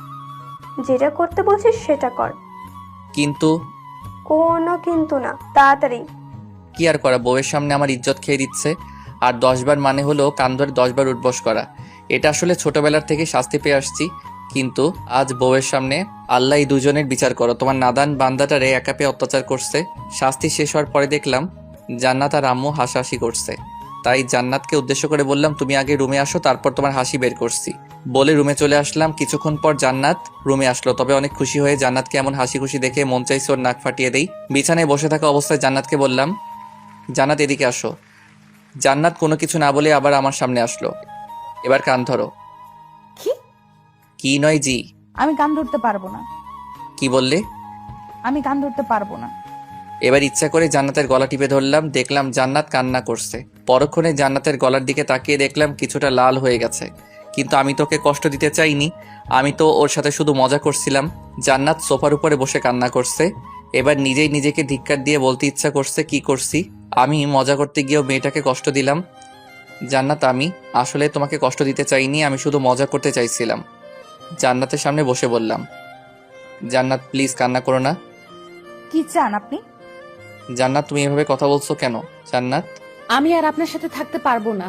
যেটা করতে বলছিস সেটা কর। কিন্তু কোনো কিন্তু না, তাড়াতাড়ি। কি আর করা, বউয়ের সামনে আমার ইজ্জত খেয়ে দিচ্ছে। আর 10 বার মানে হলো কান ধরে 10 বার উঠবস করা। এটা আসলে ছোটবেলার থেকে শাস্তি পেয়ে আসছি, কিন্তু আজ বউয়ের সামনে। আল্লাহ এই দুজনের বিচার করো। তোমার নাদান বান্দাটারে একা পেয়ে অত্যাচার করছে। শাস্তি শেষ হওয়ার পরে দেখলাম জান্নাত আর আম্মু হাসাহাসি করছে। তাই জান্নাতকে উদ্দেশ্য করে বললাম, তুমি আগে রুমে আসো, তারপর তোমার হাসি বের করছি। বলে রুমে চলে আসলাম। কিছুক্ষণ পর জান্নাত রুমে আসলো, তবে অনেক খুশি হয়ে। জান্নাতকে এমন হাসি খুশি দেখে মন চাইছে ওর নাক ফাটিয়ে দেই। বিছানায় বসে থাকা অবস্থায় জান্নাতকে বললাম, জান্নাত এদিকে আসো। জান্নাত কোনো কিছু না বলে আবার আমার সামনে আসলো। এবার কান ধরো। কি? কি নয় জি। আমি কান ধরতে পারবো না। কি বললে? আমি কান ধরতে পারবো না। এবার ইচ্ছা করে জান্নাতের গলা টিপে ধরলাম। দেখলাম জান্নাত কান্না করছে। পরক্ষণে জান্নাতের গলার দিকে তাকিয়ে দেখলাম কিছুটা লাল হয়ে গেছে। কিন্তু আমি তোকে কষ্ট দিতে চাইনি, আমি তো ওর সাথে শুধু মজা করছিলাম। জান্নাত সোফার উপরে বসে কান্না করছে। এবার নিজেই নিজেকে ধিক্কার দিয়ে বলতে ইচ্ছা করছে, কি করছি আমি? মজা করতে গিয়েও মেয়েটাকে কষ্ট দিলাম। জান্নাত, আমি আসলে তোমাকে কষ্ট দিতে চাইনি, আমি শুধু মজা করতে চাইছিলাম। জান্নাতের সামনে বসে বললাম। জান্নাত প্লিজ কান্না করো না। কি চান আপনি? জান্নাত, তুমি এভাবে কথা বলছো কেন? জান্নাত, আমি আর আপনার সাথে থাকতে পারবো না।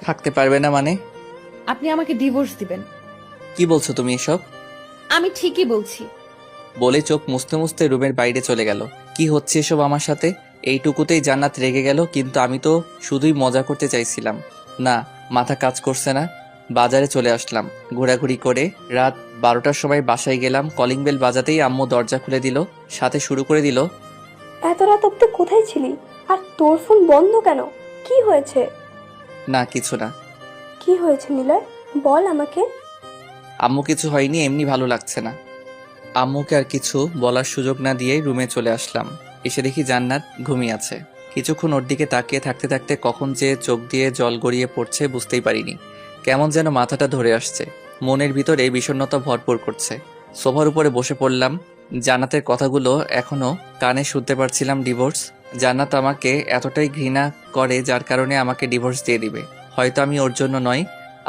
থাকতে পারবে না মানে? আপনি আমাকে ডিভোর্স দিবেন। কি বলছো তুমি এসব? আমি ঠিকই বলছি। বলে চোখ মুছতে মুছতে রুমের বাইরে চলে গেল। কি হচ্ছে এসব আমার সাথে? এইটুকুতেই জান্নাত রেগে গেল, কিন্তু আমি তো শুধুই মজা করতে চাইছিলাম। না, মাথা কাজ করছে না। বাজারে চলে আসলাম ঘোরাঘুরি করে। রাত 12টার সময় বাসায় গেলাম। কলিং বেল বাজাতেই আম্মু দরজা খুলে দিল, সাথে শুরু করে দিল, এত রাত অব্দি কোথায় ছিলি? আর তোর ফোন বন্ধ কেন? কি হয়েছে? না কিছু না। কি হয়েছে নিলয়, বল আমাকে। আম্মু কিছু হয়নি, এমনি ভালো লাগছে না। আম্মুকে আর কিছু বলার সুযোগ না দিয়েই রুমে চলে আসলাম। এসে দেখি জান্নাত ঘুমিয়ে আছে। কিছুক্ষণ ওর দিকে তাকিয়ে থাকতে থাকতে কখন যে চোখ দিয়ে জল গড়িয়ে পড়ছে বুঝতেই পারিনি। কেমন যেন মাথাটা ধরে আসছে, মনের ভিতরে বিষণ্ণতা ভরপুর করছে। সোফার উপরে বসে পড়লাম। জান্নাতের কথাগুলো এখনো কানে শুনতে পারছিলাম। ডিভোর্স। জান্নাত আমাকে এতটাই ঘৃণা করে যার কারণে আমাকে ডিভোর্স দিয়ে দিবে। হয়তো আমি ওর জন্য নয়,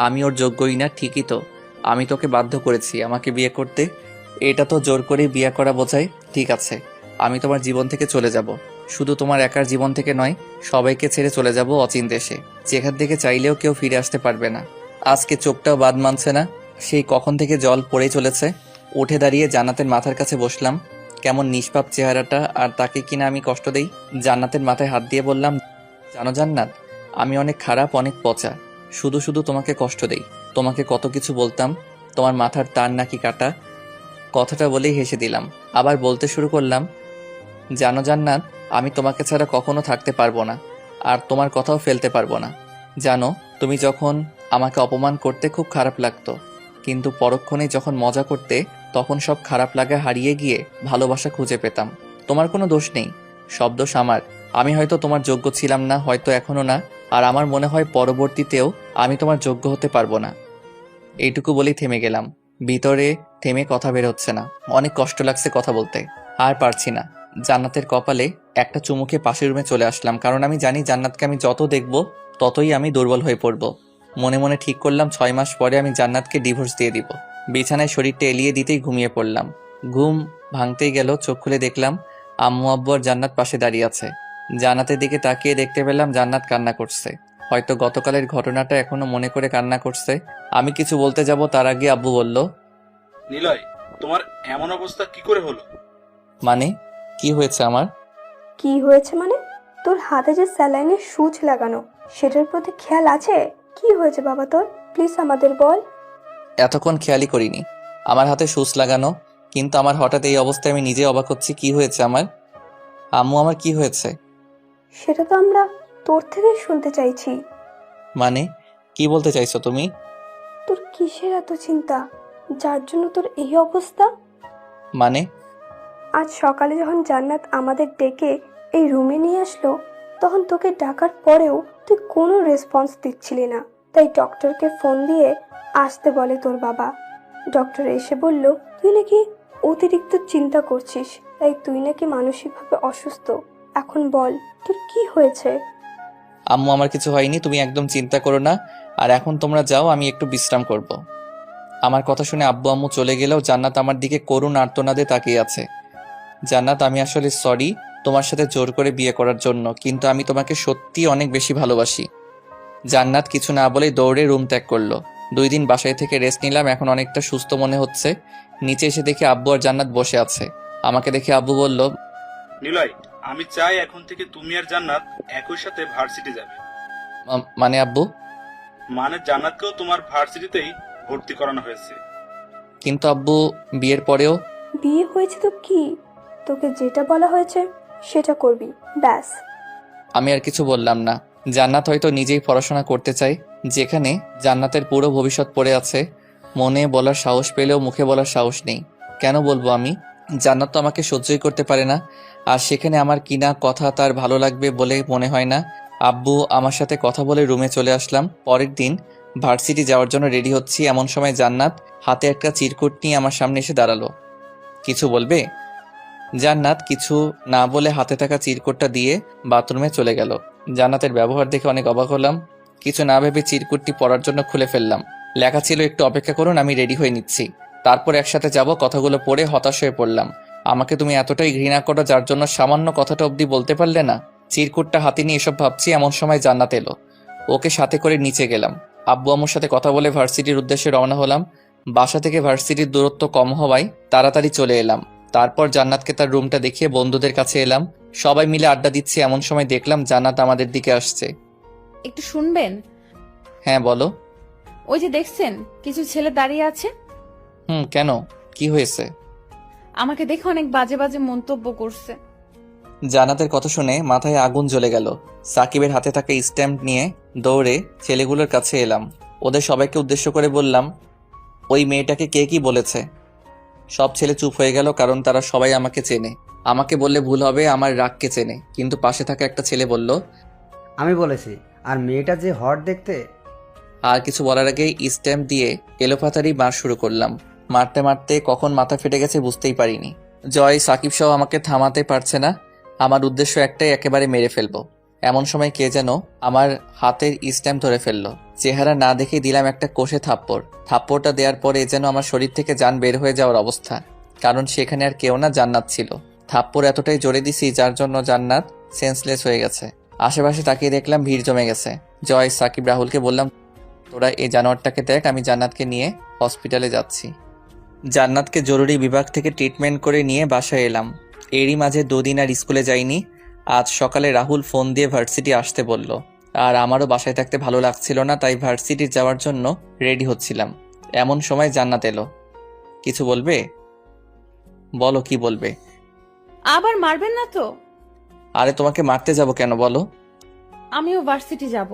আমি ওর যোগ্যই না, ঠিকই তো। আমি তোকে বাধ্য করেছি আমাকে বিয়ে করতে। এটা তো জোর করে বিয়ে করা বোঝায়। ঠিক আছে, আমি তোমার জীবন থেকে চলে যাব। শুধু তোমার একার জীবন থেকে নয়, সবাইকে ছেড়ে চলে যাব অচিন দেশে, যেখান থেকে চাইলেও কেউ ফিরে আসতে পারবে না। আজকে চোখটাও বাদ মানছে না, সেই কখন থেকে জল পড়েই চলেছে। উঠে দাঁড়িয়ে জান্নাতের মাথার কাছে বসলাম। কেমন নিষ্পাপ চেহারাটা, আর তাকে কিনা আমি কষ্ট দেই। জান্নাতের মাথায় হাত দিয়ে বললাম, জানো জান্নাত, আমি অনেক খারাপ, অনেক পচা। শুধু শুধু তোমাকে কষ্ট দেই। তোমাকে কত কিছু বলতাম, তোমার মাথার তার নাকি কাটা। কথাটা বলেই হেসে দিলাম। আবার বলতে শুরু করলাম, জানো জান্নাত, আমি তোমাকে ছাড়া কখনো থাকতে পারবো না, আর তোমার কথাও ফেলতে পারবো না। জানো, তুমি যখন আমাকে অপমান করতে খুব খারাপ লাগতো, কিন্তু পরক্ষণে যখন মজা করতে তখন সব খারাপ লাগা হারিয়ে গিয়ে ভালোবাসা খুঁজে পেতাম। তোমার কোনো দোষ নেই, সব দোষ আমার। আমি হয়তো তোমার যোগ্য ছিলাম না, হয়তো এখনো না, আর আমার মনে হয় পরবর্তীতেও আমি তোমার যোগ্য হতে পারবো না। এইটুকু বলেই থেমে গেলাম। ভিতরে থেমে কথা বের হচ্ছে না। অনেক কষ্ট লাগছে কথা বলতে, আর পারছি না। জান্নাতের কপালে একটা চুমুকে পাশের রুমে চলে আসলাম, কারণ আমি জানি জান্নাতকে আমি যত দেখব ততই আমি দুর্বল হয়ে পড়ব। মনে মনে ঠিক করলাম 6 মাস পরে আমি জান্নাতকে ডিভোর্স দিয়ে দিব। বিছানায় শরীরটা এলিয়ে দিতেই ঘুমিয়ে পড়লাম। ঘুম ভাঙতেই গেল, চোখ খুলে দেখলাম আম্মু আব্বু আর জান্নাত পাশে দাঁড়িয়ে আছে। জান্নাতের দিকে তাকিয়ে দেখতে পেলাম জান্নাত কান্না করছে। হয়তো গতকালের ঘটনাটা এখনো মনে করে কান্না করছে। আমি কিছু বলতে যাব তার আগে আব্বু বলল, নিলয়, তোমার এমন অবস্থা কি করে হলো? মানে কি হয়েছে আমার? কি হয়েছে মানে? তোর হাতে যে স্যালাইনের সুচ লাগানো, সেটার প্রতি খেয়াল আছে? কি হয়েছে বাবা তোর? প্লিজ আমাদের বল। এতক্ষণ খেয়ালই করিনি আমার হাতে সুচ লাগানো, কিন্তু আমার হঠাৎ এই অবস্থায় আমি নিজে অবাক হচ্ছি। কি হয়েছে আমার? আম্মু, আমার কি হয়েছে? সেটা তো আমরা তোর থেকেই শুনতে চাইছি। মানে কি বলতে চাইছো তুমি? তোর কিসের এত চিন্তা, যার জন্য তোর এই অবস্থা? মানে আজ সকালে যখন জান্নাত আমাদের ডেকে এই রুমে নিয়ে আসলো, তখন তোকে ডাকার পরেও তুই কোনো রেসপন্স দিচ্ছিলি না। তাই ডক্টরকে ফোন দিয়ে আসতে বলে তোর বাবা। ডক্টর এসে বলল তুই নাকি অতিরিক্ত চিন্তা করছিস, তাই তুই নাকি মানসিকভাবে অসুস্থ। এখন বল তোর কি হয়েছে? আম্মু, আমার কিছু হয়নি, তুমি একদম চিন্তা করো না। আর এখন তোমরা যাও, আমি একটু বিশ্রাম করব। আমার কথা শুনে আব্বু আম্মু চলে গেলেও জান্নাত আমার দিকে করুণ আর্তনাদে তাকিয়ে আছে। জান্নাত, আমি আসলে সরি তোমার সাথে জোর করে বিয়ে করার জন্য, কিন্তু আমি তোমাকে সত্যি অনেক বেশি ভালোবাসি। জান্নাত কিছু না বলেই দৌড়ে রুম ত্যাগ করলো। 2 দিন বাসায় থেকে রেস্ট নিলাম, এখন অনেকটা সুস্থ মনে হচ্ছে। নিচে এসে দেখি আব্বু আর জান্নাত বসে আছে। আমাকে দেখে আব্বু বলল, নিলয়, আমি চাই এখন থেকে তুমি আর জান্নাত একই সাথে ভার্সিটি যাবে। মানে আব্বু? মানে জান্নাতকেও তোমার ভার্সিটিতেই ভর্তি করানো হয়েছে। কিন্তু আব্বু, বিয়ের পরেও? বিয়ে হয়েছে তো কি, তোকে যেটা বলা হয়েছে সেটা করবি, ব্যাস। আমি আর কিছু বললাম না। জান্নাত হয়তো নিজেই পড়াশোনা করতে চায়, যেখানে জান্নাতের পুরো ভবিষ্যৎ পড়ে আছে। মনে বলার সাহস পেলেও মুখে বলার সাহস নেই। কেন বলবো আমি? জান্নাত তো আমাকে সহ্যই করতে পারে না, আর সেখানে আমার কিনা কথা তার ভালো লাগবে বলে মনে হয় না। আব্বু আমার সাথে কথা বলে রুমে চলে আসলাম। পরের দিন ভার্সিটি যাওয়ার জন্য রেডি হচ্ছি, এমন সময় জান্নাত হাতে একটা চিরকুট নিয়ে আমার সামনে এসে দাঁড়ালো। কিছু বলবে? জান্নাত কিছু না বলে হাতে থাকা চিরকুটটা দিয়ে বাথরুমে চলে গেল। জান্নাতের ব্যবহার দেখে অনেক অবাক হলাম। কিছু না ভেবে চিরকুটটি পড়ার জন্য খুলে ফেললাম। লেখা ছিল, একটু অপেক্ষা করুন, আমি রেডি হয়ে নিচ্ছি, তারপর একসাথে যাব। কথাগুলো পড়ে হতাশ হয়ে পড়লাম। আমাকে তুমি এতটাই ঘৃণা করো যার জন্য সামান্য কথাটা অবধি বলতে পারলে না? চিরকুটটা হাতে নিয়ে এসব ভাবছি, এমন সময় জান্নাত এলো। ওকে সাথে করে নিচে গেলাম। আব্বু আম্মুর সাথে কথা বলে ভার্সিটির উদ্দেশ্যে রওনা হলাম। বাসা থেকে ভার্সিটির দূরত্ব কম হওয়ায় তাড়াতাড়ি চলে এলাম। তারপর জান্নাতকে তার রুমটা দেখিয়ে বন্ধুদের কাছে এলাম। সবাই মিলে আড্ডা দিচ্ছি, এমন সময় দেখলাম জান্নাত আমাদের দিকে আসছে। একটু শুনবেন? হ্যাঁ বলো। ওই যে দেখছেন কিছু ছেলে দাঁড়িয়ে আছে, কেন, কি হয়েছে? আমাকে দেখে অনেক বাজে বাজে মন্তব্য করছে। জান্নাতের কথা শুনে মাথায় আগুন জ্বলে গেল। সাকিবের হাতে থাকা স্ট্যাম্প নিয়ে দৌড়ে ছেলেগুলোর কাছে এলাম। ওদের সবাইকে উদ্দেশ্য করে বললাম, ওই মেয়েটাকে কে কি বলেছে? সব ছেলে চুপ হয়ে গেল, কারণ তারা সবাই আমাকে চেনে। আমাকে বললে ভুল হবে, আমার রাগকে চেনে। কিন্তু পাশে থাকা একটা ছেলে বলল, আমি বলেছি, আর মেয়েটা যে হট দেখতে। আর কিছু বলার আগে স্ট্যাম্প দিয়ে এলোপাতাড়ি মার শুরু করলাম। মারতে মারতে কখন মাথা ফেটে গেছে বুঝতেই পারিনি। জয়, সাকিব সহ আমাকে থামাতে পারছে না। আমার উদ্দেশ্য একটাই, একেবারে মেরে ফেলবো। এমন সময় কে যেন আমার হাতের স্ট্যাম্প ধরে ফেললো। চেহারা না দেখে দিলাম একটা কষে থাপ্পড়। থাপ্পড়টা দেওয়ার পরে যেন আমার শরীর থেকে জান বের হয়ে যাওয়ার অবস্থা, কারণ সেখানে আর কেউ না, জান্নাত ছিল। থাপ্পড় এতটাই জোরে দিছি যার জন্য জান্নাত সেন্সলেস হয়ে গেছে। আশেপাশে তাকিয়ে দেখলাম ভিড় জমে গেছে। জয়, সাকিব, রাহুলকে বললাম, তোরা এই জানোয়ারটাকে দেখ, আমি জান্নাতকে নিয়ে হসপিটালে যাচ্ছি। জান্নাতকে জরুরি বিভাগ থেকে ট্রিটমেন্ট করে নিয়ে বাসায় এলাম। এরই মাঝে 2 দিন আর স্কুলে যাইনি। আজ সকালে রাহুল ফোন দিয়ে ভার্সিটি আসতে বলল, আর আমারও বাসায় থাকতে ভালো লাগছিল না, তাই ভার্সিটি যাওয়ার জন্য রেডি হচ্ছিলাম। এমন সময় জান্নাত এলো। কিছু বলবে? বলো, কি বলবে? আবার মারবেন না তো? আরে তোমাকে মারতে যাব কেন বলো? আমিও ভার্সিটি যাব।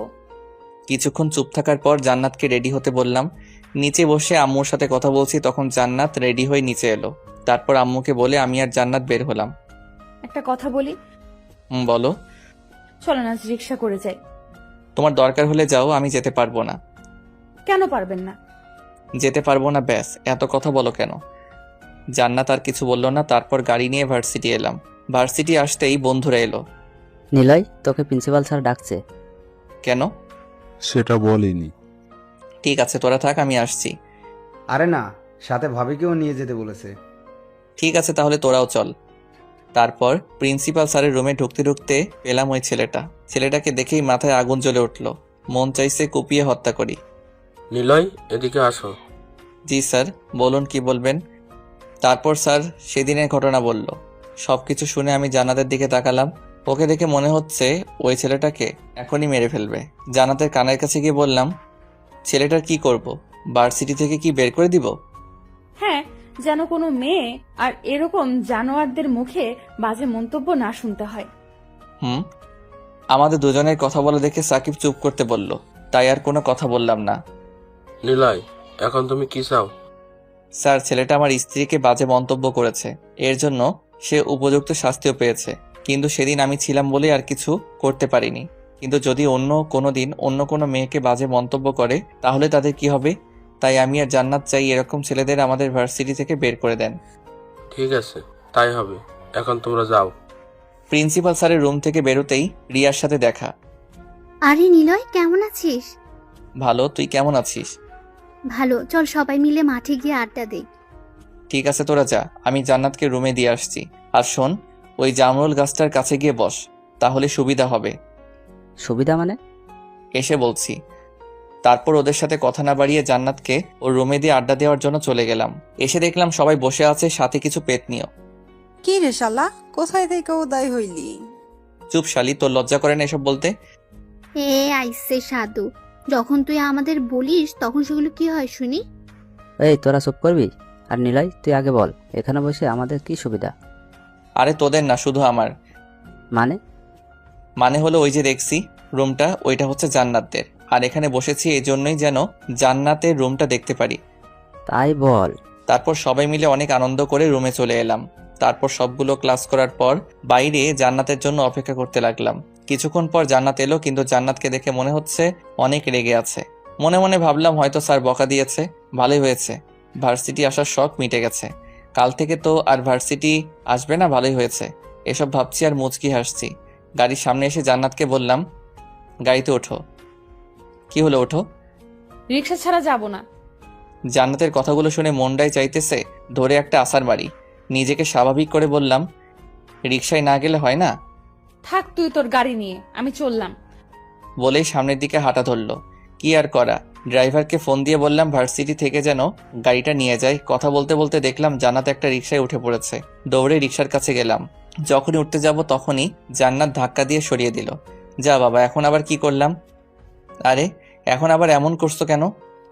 কিছুক্ষণ চুপ থাকার পর জান্নাতকে রেডি হতে বললাম। নিচে বসে আম্মুর সাথে কথা বলছি, তখন জান্নাত রেডি হয়ে নিচে এলো। তারপর আম্মুকে বলে আমি আর জান্নাত বের হলাম। একটা কথা বলি? বলো। চলো না, রিক্সা করে যাই। তোমার দরকার হলে যাও, আমি যেতে পারবো না। কেন পারবেন না? যেতে পারবো না, ব্যাস। এত কথা বলো কেন? জান্নাত আর কিছু বললো না। তারপর গাড়ি নিয়ে ভার্সিটি এলাম। ভার্সিটি আসতেই বন্ধুরা এলো। নিলয়, তোকে প্রিন্সিপাল স্যার ডাকছে। কেন? সেটা বলিনি। ঠিক আছে, তোরা থাক, আমি আসছি। আরে না, সাথে ভাবিকেও নিয়ে যেতে বলেছে। ঠিক আছে, তাহলে তোরাও চল। তারপর প্রিন্সিপাল স্যারের রুমে ঢুকতে ঢুকতে পেলাম ওই ছেলেটাকে দেখেই মাথায় আগুন জ্বলে উঠল। মন চাইছে কুপিয়ে হত্যা করি। নিলয়, এদিকে আসো। জি স্যার, বলুন, কি বলবেন? তারপর স্যার সেদিনের ঘটনা বলল। সবকিছু শুনে আমি জান্নাতের দিকে তাকালাম। ওকে দেখে মনে হচ্ছে ওই ছেলেটাকে এখনই মেরে ফেলবে। জান্নাতের কানের কাছে গিয়ে বললাম, ছেলেটার কি করব? ভার্সিটি থেকে কি বের করে দিব? হ্যাঁ, যেন কোনো মেয়ে আর এরকম জানোয়ারদের মুখে বাজে মন্তব্য না শুনতে হয়। আমাদের দুজনের কথা বলা দেখে সাকিব চুপ করতে বলল, তাই আর কোনো কথা বললাম না। নিলয়, এখন তুমি কি চাও? স্যার, ছেলেটা আমার স্ত্রীকে বাজে মন্তব্য করেছে, এর জন্য সে উপযুক্ত শাস্তিও পেয়েছে। কিন্তু সেদিন আমি ছিলাম বলে আর কিছু করতে পারিনি। কিন্তু যদি অন্য কোনো দিন অন্য কোনো মেয়েকে বাজে মন্তব্য করে, তাহলে তাদের কি হবে? তাই আমি আর জান্নাত চাই এরকম ছেলেদের আমাদের ভার্সিটি থেকে বের করে দেন। ঠিক আছে, তাই হবে। এখন তোমরা যাও। প্রিন্সিপাল স্যারের রুম থেকে বেরোতেই রিয়ার সাথে দেখা। আরে নিলয়, কেমন আছিস? ভালো, তুই কেমন আছিস? ভালো, চল সবাই মিলে মাঠে গিয়ে আড্ডা দেই। ঠিক আছে, তোরা যা, আমি জান্নাতকে রুমে দিয়ে আসছি। আর শোন, ওই জামরুল গাছটার কাছে গিয়ে বস, তাহলে সুবিধা হবে। সুবিধা মানে? এসে বলছি। তারপর ওদের সাথে কথা না বাড়িয়ে জান্নাতকে ওর রুমে দিয়ে আড্ডা দেওয়ার জন্য চলে গেলাম। এসে দেখলাম সবাই বসে আছে, সাথে কিছু পেতনিও। কি রে শালা, কোথায় থেকে উদয় হইলি? চুপ শালি, তোর লজ্জা করে না এসব বলতে? এ আইসে সাধু, যখন তুই আমাদের বলিস তখন সেগুলো কি হয় শুনি? এই তোরা চুপ করবি? আর নিলয়, তুই আগে বল, এখানে বসে আমাদের কি সুবিধা? আরে তোদের না, শুধু আমার। মানে? মানে হলো ওই যে দেখছি রুমটা, ওইটা হচ্ছে জান্নাতদের। আর এখানে বসেছি এই জন্যই যেন জান্নাতের রুমটা দেখতে পারি। তাই বল। তারপর সবাই মিলে অনেক আনন্দ করে রুমে চলে এলাম। তারপর সবগুলো ক্লাস করার পর বাইরে জান্নাতের জন্য অপেক্ষা করতে লাগলাম। কিছুক্ষণ পর জান্নাত এলো, কিন্তু জান্নাতকে দেখে মনে হচ্ছে অনেক রেগে আছে। মনে মনে ভাবলাম হয়তো স্যার বকা দিয়েছে। ভালোই হয়েছে, ভার্সিটি আসার শখ মিটে গেছে। কাল থেকে তো আর ভার্সিটি আসবে না, ভালোই হয়েছে। এসব ভাবছি আর মুচকি হাসছি। গাড়ির সামনে এসে জান্নাতকে বললাম, গাড়িতে ওঠো। কি হলো, ওঠো। রিক্সা ছাড়া যাব না। জান্নাতের কথাগুলো শুনে মনটাই চাইতেছে ধরে একটা আছাড় মারি। নিজেকে স্বাভাবিক করে বললাম, রিক্সায় না গেলে হয় না? থাক তুই তোর গাড়ি নিয়ে, আমি চললাম। বলেই সামনের দিকে হাঁটা ধরলো। কি আর করা, ড্রাইভারকে ফোন দিয়ে বললাম ভার্সিটি থেকে যেন গাড়িটা নিয়ে যায়। কথা বলতে বলতে দেখলাম জান্নাত একটা রিক্সায় উঠে পড়েছে। দৌড়ে রিক্সার কাছে গেলাম। যখনই উঠতে যাব তখনই জান্নাত ধাক্কা দিয়ে সরিয়ে দিল। যা বাবা, এখন আবার কি করলাম? আরে এখন আবার এমন করছো কেন?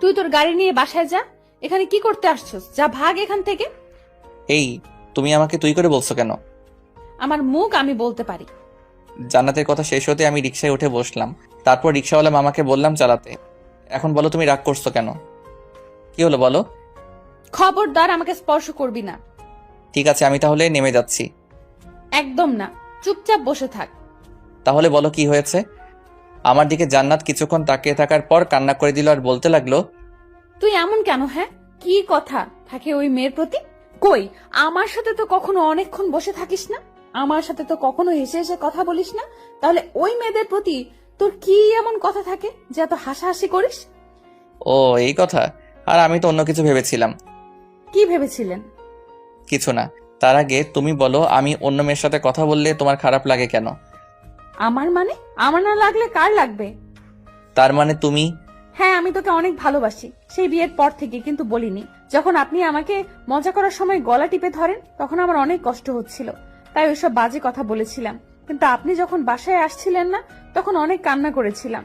তুই তোর গাড়ি নিয়ে বাসায় যা, এখানে কি করতে আসছস? যা ভাগ এখান থেকে। এই, তুমি আমাকে তুই করে বলছো কেন? আমার মুখ আমি বলতে পারি। জান্নাতের কথা শেষ হতে আমি রিক্সায় উঠে বসলাম। তারপর রিক্সাওয়ালা মামাকে বললাম চালাতে। এখন বলো তুমি রাগ করছো কেন? কি হলো বলো। খবরদার আমাকে স্পর্শ করবি না। ঠিক আছে, আমি তাহলে নেমে যাচ্ছি। একদম না, চুপচাপ বসে থাক। তাহলে বলো কি হয়েছে? আমার দিকে জান্নাত কিছুক্ষণ তাকিয়ে থাকার পর কান্না করে দিল আর বলতে লাগলো, তুই এমন কেন? হ্যাঁ, কি কথা থাকে ওই মেয়ের প্রতি? কই, আমার সাথে তো কখনো অনেকক্ষণ বসে থাকিস না, আমার সাথে তো কখনো হেসে হেসে কথা বলিস না। তাহলে ওই মেয়েদের প্রতি তোর কি এমন কথা থাকে যে এত হাসাহাসি করিস? ও এই কথা। আর আমি তো অন্য কিছু ভেবেছিলাম। কি ভেবেছিলেন? কিছু না। তার আগে তুমি বলো, আমি অন্য মেয়ের সাথে কথা বললে তোমার খারাপ লাগে কেন? আমার মানে? আমার না লাগলে কার লাগবে? তার মানে তুমি? হ্যাঁ, আমি তোকে অনেক ভালোবাসি, সেই বিয়ের পর থেকে, কিন্তু বলিনি। যখন আপনি আমাকে মজা করার সময় গলা টিপে ধরেন তখন আমার অনেক কষ্ট হচ্ছিল, তাই ওইসব বাজে কথা বলেছিলাম। কিন্তু আপনি যখন বাসায় আসছিলেন না তখন অনেক কান্না করেছিলাম।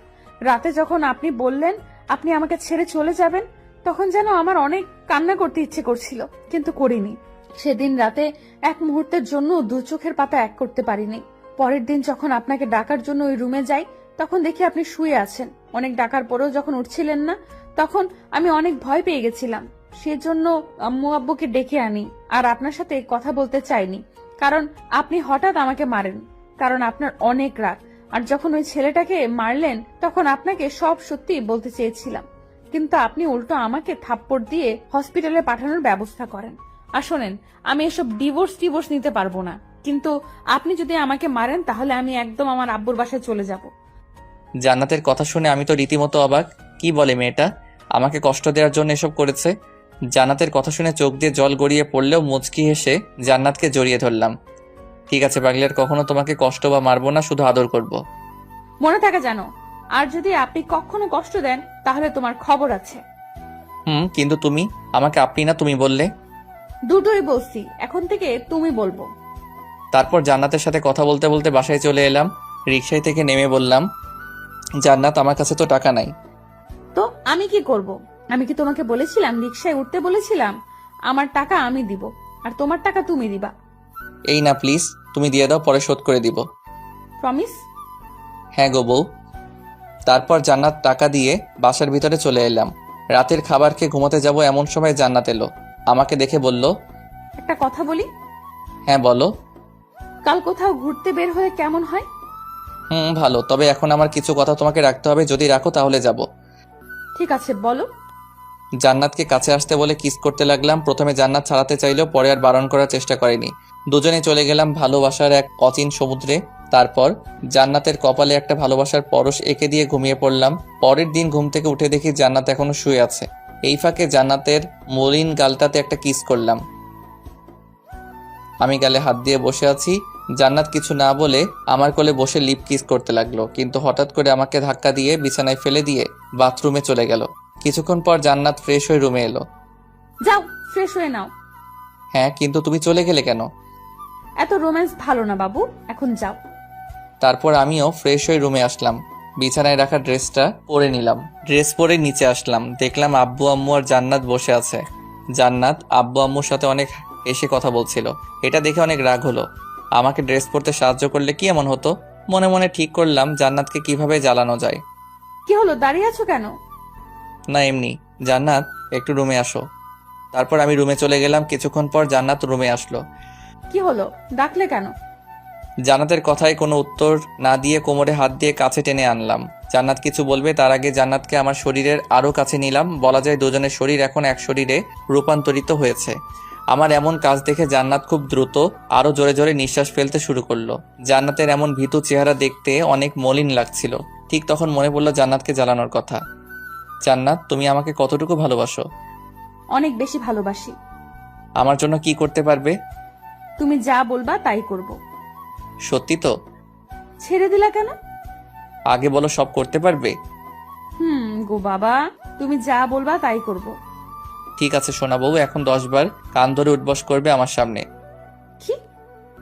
রাতে যখন আপনি বললেন আপনি আমাকে ছেড়ে চলে যাবেন তখন যেন আমার অনেক কান্না করতে ইচ্ছে করছিল, কিন্তু করিনি। সেদিন রাতে এক মুহূর্তের জন্য দু চোখের পাতা এক করতে পারিনি। পরের দিন যখন আপনাকে ডাকার জন্য ওই রুমে যাই তখন দেখি আপনি শুয়ে আছেন। অনেক ডাকার পরেও যখন উঠছিলেন না তখন আমি অনেক ভয় পেয়ে গেছিলাম। সেজন্য আম্মু আব্বুকে ডেকে আনি আর আপনার সাথে কথা বলতে চাইনি, কারণ আপনি হঠাৎ আমাকে মারেন, কারণ আপনার অনেক রাগ। আর যখন ওই ছেলেটাকে মারলেন তখন আপনাকে সব সত্যি বলতে চেয়েছিলাম, কিন্তু আপনি উল্টো আমাকে থাপ্পড় দিয়ে হসপিটালে পাঠানোর ব্যবস্থা করেন। আর শোনেন, আমি এসব ডিভোর্স নিতে পারবো না, কিন্তু আপনি যদি আমাকে মারেন তাহলে আমি একদম আমার আব্বুর বাসায় চলে যাব। জান্নাতের কথা শুনে আমি তো রীতিমতো অবাক। কি বলে মেয়েটা? আমাকে কষ্ট দেওয়ার জন্য এসব করেছে? জান্নাতের কথা শুনে চোখ দিয়ে জল গড়িয়ে পড়লেও মুচকি হেসে জান্নাতকে জড়িয়ে ধরলাম। ঠিক আছে পাগলি, আর কখনো তোমাকে কষ্ট বা মারবো না, শুধু আদর করব। মনে থাকে জানো, আর যদি আপনি কখনো কষ্ট দেন তাহলে তোমার খবর আছে। কিন্তু তুমি আমাকে আপনি না তুমি বললে। দুটোই বলছি, এখন থেকে তুমি বলবো। তারপর জান্নাতের সাথে কথা বলতে বলতে বাসায় চলে এলাম। রিকশায় থেকে নেমে বললাম, জান্নাত আমার কাছে তো টাকা নাই। তো আমি কি করব? আমি কি তোমাকে বলেছিলাম রিকশায় উঠতে বলেছিলাম? আমার টাকা আমি দিব আর তোমার টাকা তুমি দিবা। এই না প্লিজ, তুমি দিয়ে দাও, পরে শোধ করে দিব। প্রমিস? হ্যাঁ গো বউ। তারপর জান্নাত টাকা দিয়ে বাসার ভিতরে চলে এলাম। রাতের খাবার খেয়ে ঘুমাতে যাব এমন সময় জান্নাত এলো। আমাকে দেখে বলল, একটা কথা বলি। হ্যাঁ বলো। কাল কোথাও ঘুরতে বের হলে কেমন হয়? ভালো, তবে এখন আমার কিছু কথা তোমাকে রাখতে হবে, যদি রাখো তাহলে যাব। ঠিক আছে, বলো। জান্নাতকে কাছে আসতে বলে কিস করতে লাগলাম। প্রথমে জান্নাত ছাড়াতে চাইলেও পরে আর বারণ করার চেষ্টা করেনি। দুজনে চলে গেলাম ভালোবাসার এক অচিন সমুদ্রে। তারপর জান্নাতের কপালে একটা ভালোবাসার পরশ এঁকে দিয়ে ঘুমিয়ে পড়লাম। পরের দিন ঘুম থেকে উঠে দেখি জান্নাত এখনো শুয়ে আছে। এই ফাঁকে জান্নাতের মলিন গালটাতে একটা কিস করলাম। আমি গালে হাত দিয়ে বসে আছি। জান্নাত কিছু না বলে আমার কোলে বসে লিপ কিস করতে লাগলো, কিন্তু হঠাৎ করে আমাকে ধাক্কা দিয়ে বিছানায় ফেলে দিয়ে বাথরুমে চলে গেল। কিছুক্ষণ পর জান্নাত ফ্রেশ হয়ে রুমে এলো। যাও ফ্রেশ হয়ে নাও। হ্যাঁ, কিন্তু তুমি চলে গেলে কেন? এত রোম্যান্স ভালো না বাবু, এখন যাও। তারপর আমিও ফ্রেশ হয়ে রুমে আসলাম। বিছানায় রাখা ড্রেসটা পরে নিলাম। ড্রেস পরে নিচে আসলাম, দেখলাম আব্বু আম্মু আর জান্নাত বসে আছে। জান্নাত আব্বু আম্মুর সাথে অনেক হেসে কথা বলছিল। এটা দেখে অনেক রাগ হলো। আমাকে ড্রেস পরতে সাহায্য করলে কি এমন হতো? মনে মনে ঠিক করলাম জান্নাতকে কিভাবে জ্বালানো যায়। কি হলো, দাঁড়িয়ে আছো কেন? না এমনি। জান্নাত একটু রুমে আসো। তারপর আমি রুমে চলে গেলাম। কিছুক্ষণ পর জান্নাত রুমে আসলো। কি হলো, ডাকলে কেন? জান্নাতের কথায় কোনো উত্তর না দিয়ে কোমরে হাত দিয়ে কাছে টেনে আনলাম। জান্নাত কিছু বলবে তার আগে জান্নাতকে আমার শরীরের আরও কাছে নিলাম। বলা যায় দুজনের শরীর এখন এক শরীরে রূপান্তরিত হয়েছে। আমার এমন কাজ দেখে জান্নাত খুব দ্রুত আরও জোরে জোরে নিঃশ্বাস ফেলতে শুরু করলো। জান্নাতের এমন ভীতু চেহারা দেখতে অনেক মলিন লাগছিল। ঠিক তখন মনে পড়লো জান্নাতকে জ্বালানোর কথা। জান্নাত, তুমি আমাকে কতটুকু ভালোবাসো? অনেক বেশি ভালোবাসি। আমার জন্য কি করতে পারবে? তুমি যা বলবা তাই করব। সত্যি তো? ছেড়ে দিলা কেন? আগে বলো, সব করতে পারবে? গো বাবা, তুমি যা বলবা তাই করব। ঠিক আছে সোনা বউ, এখন 10 বার কান ধরে উঠবস করবে আমার সামনে। কি?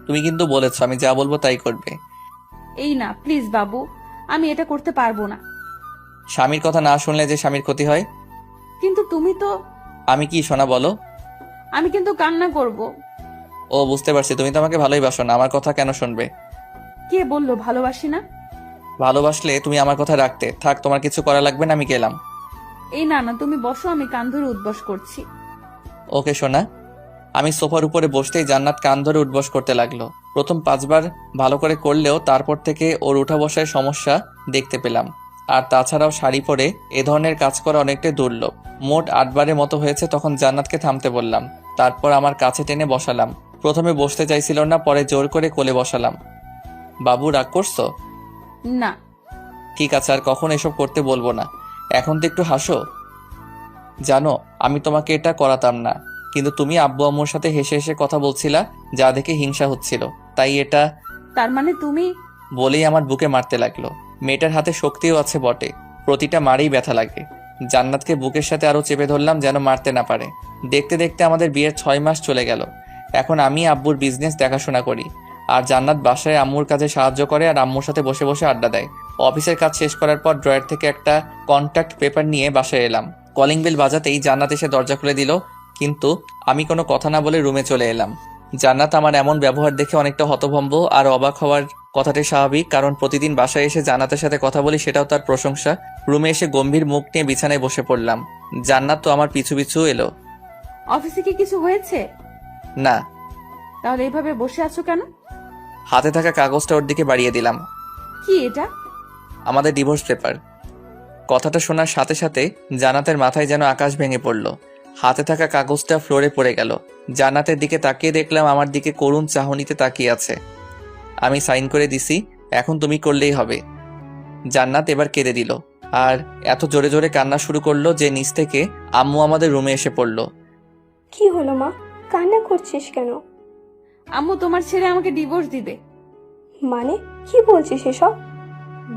তুমি কিন্তু বলেছো আমি যা বলবো তাই করবে। এই না প্লিজ বাবু, আমি এটা করতে পারবো না। স্বামীর কথা না শুনলে যে স্বামীর ক্ষতি হয়। কিন্তু তুমি তো। আমি কি সোনা বলো? আমি কিন্তু কান্না করব। ও বুঝতে পারছি, তুমি তো আমাকে ভালোই বাসো না, আমার কথা কেন শুনবে? কে বললো ভালোবাসি না? ভালোবাসলে তুমি আমার কথা রাখতে। থাক, তোমার কিছু করা লাগবে না, আমি গেলাম। এই না না, তুমি বসো, আমি কান ধরে উঠবস করছি। ওকে সোনা। আমি সোফার উপরে বসতেই জান্নাত কান ধরে উঠবস করতে লাগলো। প্রথম 5 বার ভালো করে করলেও তারপর থেকে ওর উঠা বসায় সমস্যা দেখতে পেলাম। আর তাছাড়াও শাড়ি পরে এ ধরনের কাজ করা অনেকটাই দুর্লভ। মোট 8 বারের মতো হয়েছে। তখন জান্নাতকে থামতে বললাম। তারপর আমার কাছে টেনে বসালাম। প্রথমে বসতে চাইছিল না, পরে জোর করে কোলে বসালাম। বাবু, রাগ করছো? না। ঠিক আছে, আর কখন এসব করতে বলবো না। এখন তো একটু হাসো। জানো আমি তোমাকে এটা করাতাম না, কিন্তু তুমি আব্বু আম্মুর সাথে হেসে হেসে কথা বলছিলা, যা দেখে হিংসা হচ্ছিল, তাই এটা। তার মানে তুমি। বলেই আমার বুকে মারতে লাগলো। মেয়েটার হাতে শক্তিও আছে বটে, প্রতিটা মারেই ব্যথা লাগে। জান্নাতকে বুকের সাথে আরো চেপে ধরলাম যেন মারতে না পারে। দেখতে দেখতে আমাদের বিয়ের 6 মাস চলে গেল। এখন আমি আব্বুর বিজনেস দেখাশোনা করি, আর জান্নাত বাসায় আম্মুর কাজে সাহায্য করে আর আম্মুর সাথে বসে বসে আড্ডা দেয়। অফিসের কাজ শেষ করার পর ড্রয়ার থেকে একটা কন্ট্যাক্ট পেপার নিয়ে বাসায় এলাম। কলিং বেল বাজাতেই জান্নাত এসে দরজা খুলে দিল, কিন্তু আমি কোনো কথা না বলে রুমে চলে এলাম। জান্নাত আমার এমন ব্যবহার দেখে অনেকটা হতভম্ব আর অবাক হওয়ার কথাটাই স্বাভাবিক, কারণ প্রতিদিন বাসায় এসে জান্নাতের সাথে কথা বলি, সেটাও তার প্রশংসা। রুমে এসে গম্ভীর মুখ নিয়ে বিছানায় বসে পড়লাম। জান্নাত তো আমার পিছু পিছু এলো। অফিসে কি কিছু হয়েছে? না। তাহলে এইভাবে বসে আছো কেন? হাতে থাকা কাগজটা ওর দিকে বাড়িয়ে দিলাম। কি এটা? আমাদের ডিভোর্স পেপার। কথাটা শোনার সাথে সাথে জান্নাতের মাথায় যেন আকাশ ভেঙে পড়ল। হাতে থাকা কাগজটা ফ্লোরে পড়ে গেল। জান্নাতের দিকে তাকিয়ে দেখলাম আমার দিকে করুণ চাহনিতে তাকিয়ে আছে। আমি সাইন করে দিছি, এখন তুমি করলেই হবে। জান্নাত এবার কেঁদে দিল, আর এত জোরে জোরে কান্না শুরু করলো যে নিচ থেকে আম্মু আমাদের রুমে এসে পড়ল। কি হলো মা, কান্না করছিস কেন? আম্মু তোমার ছেলে আমাকে ডিভোর্স দিবে। মানে কি বলছিস এসব?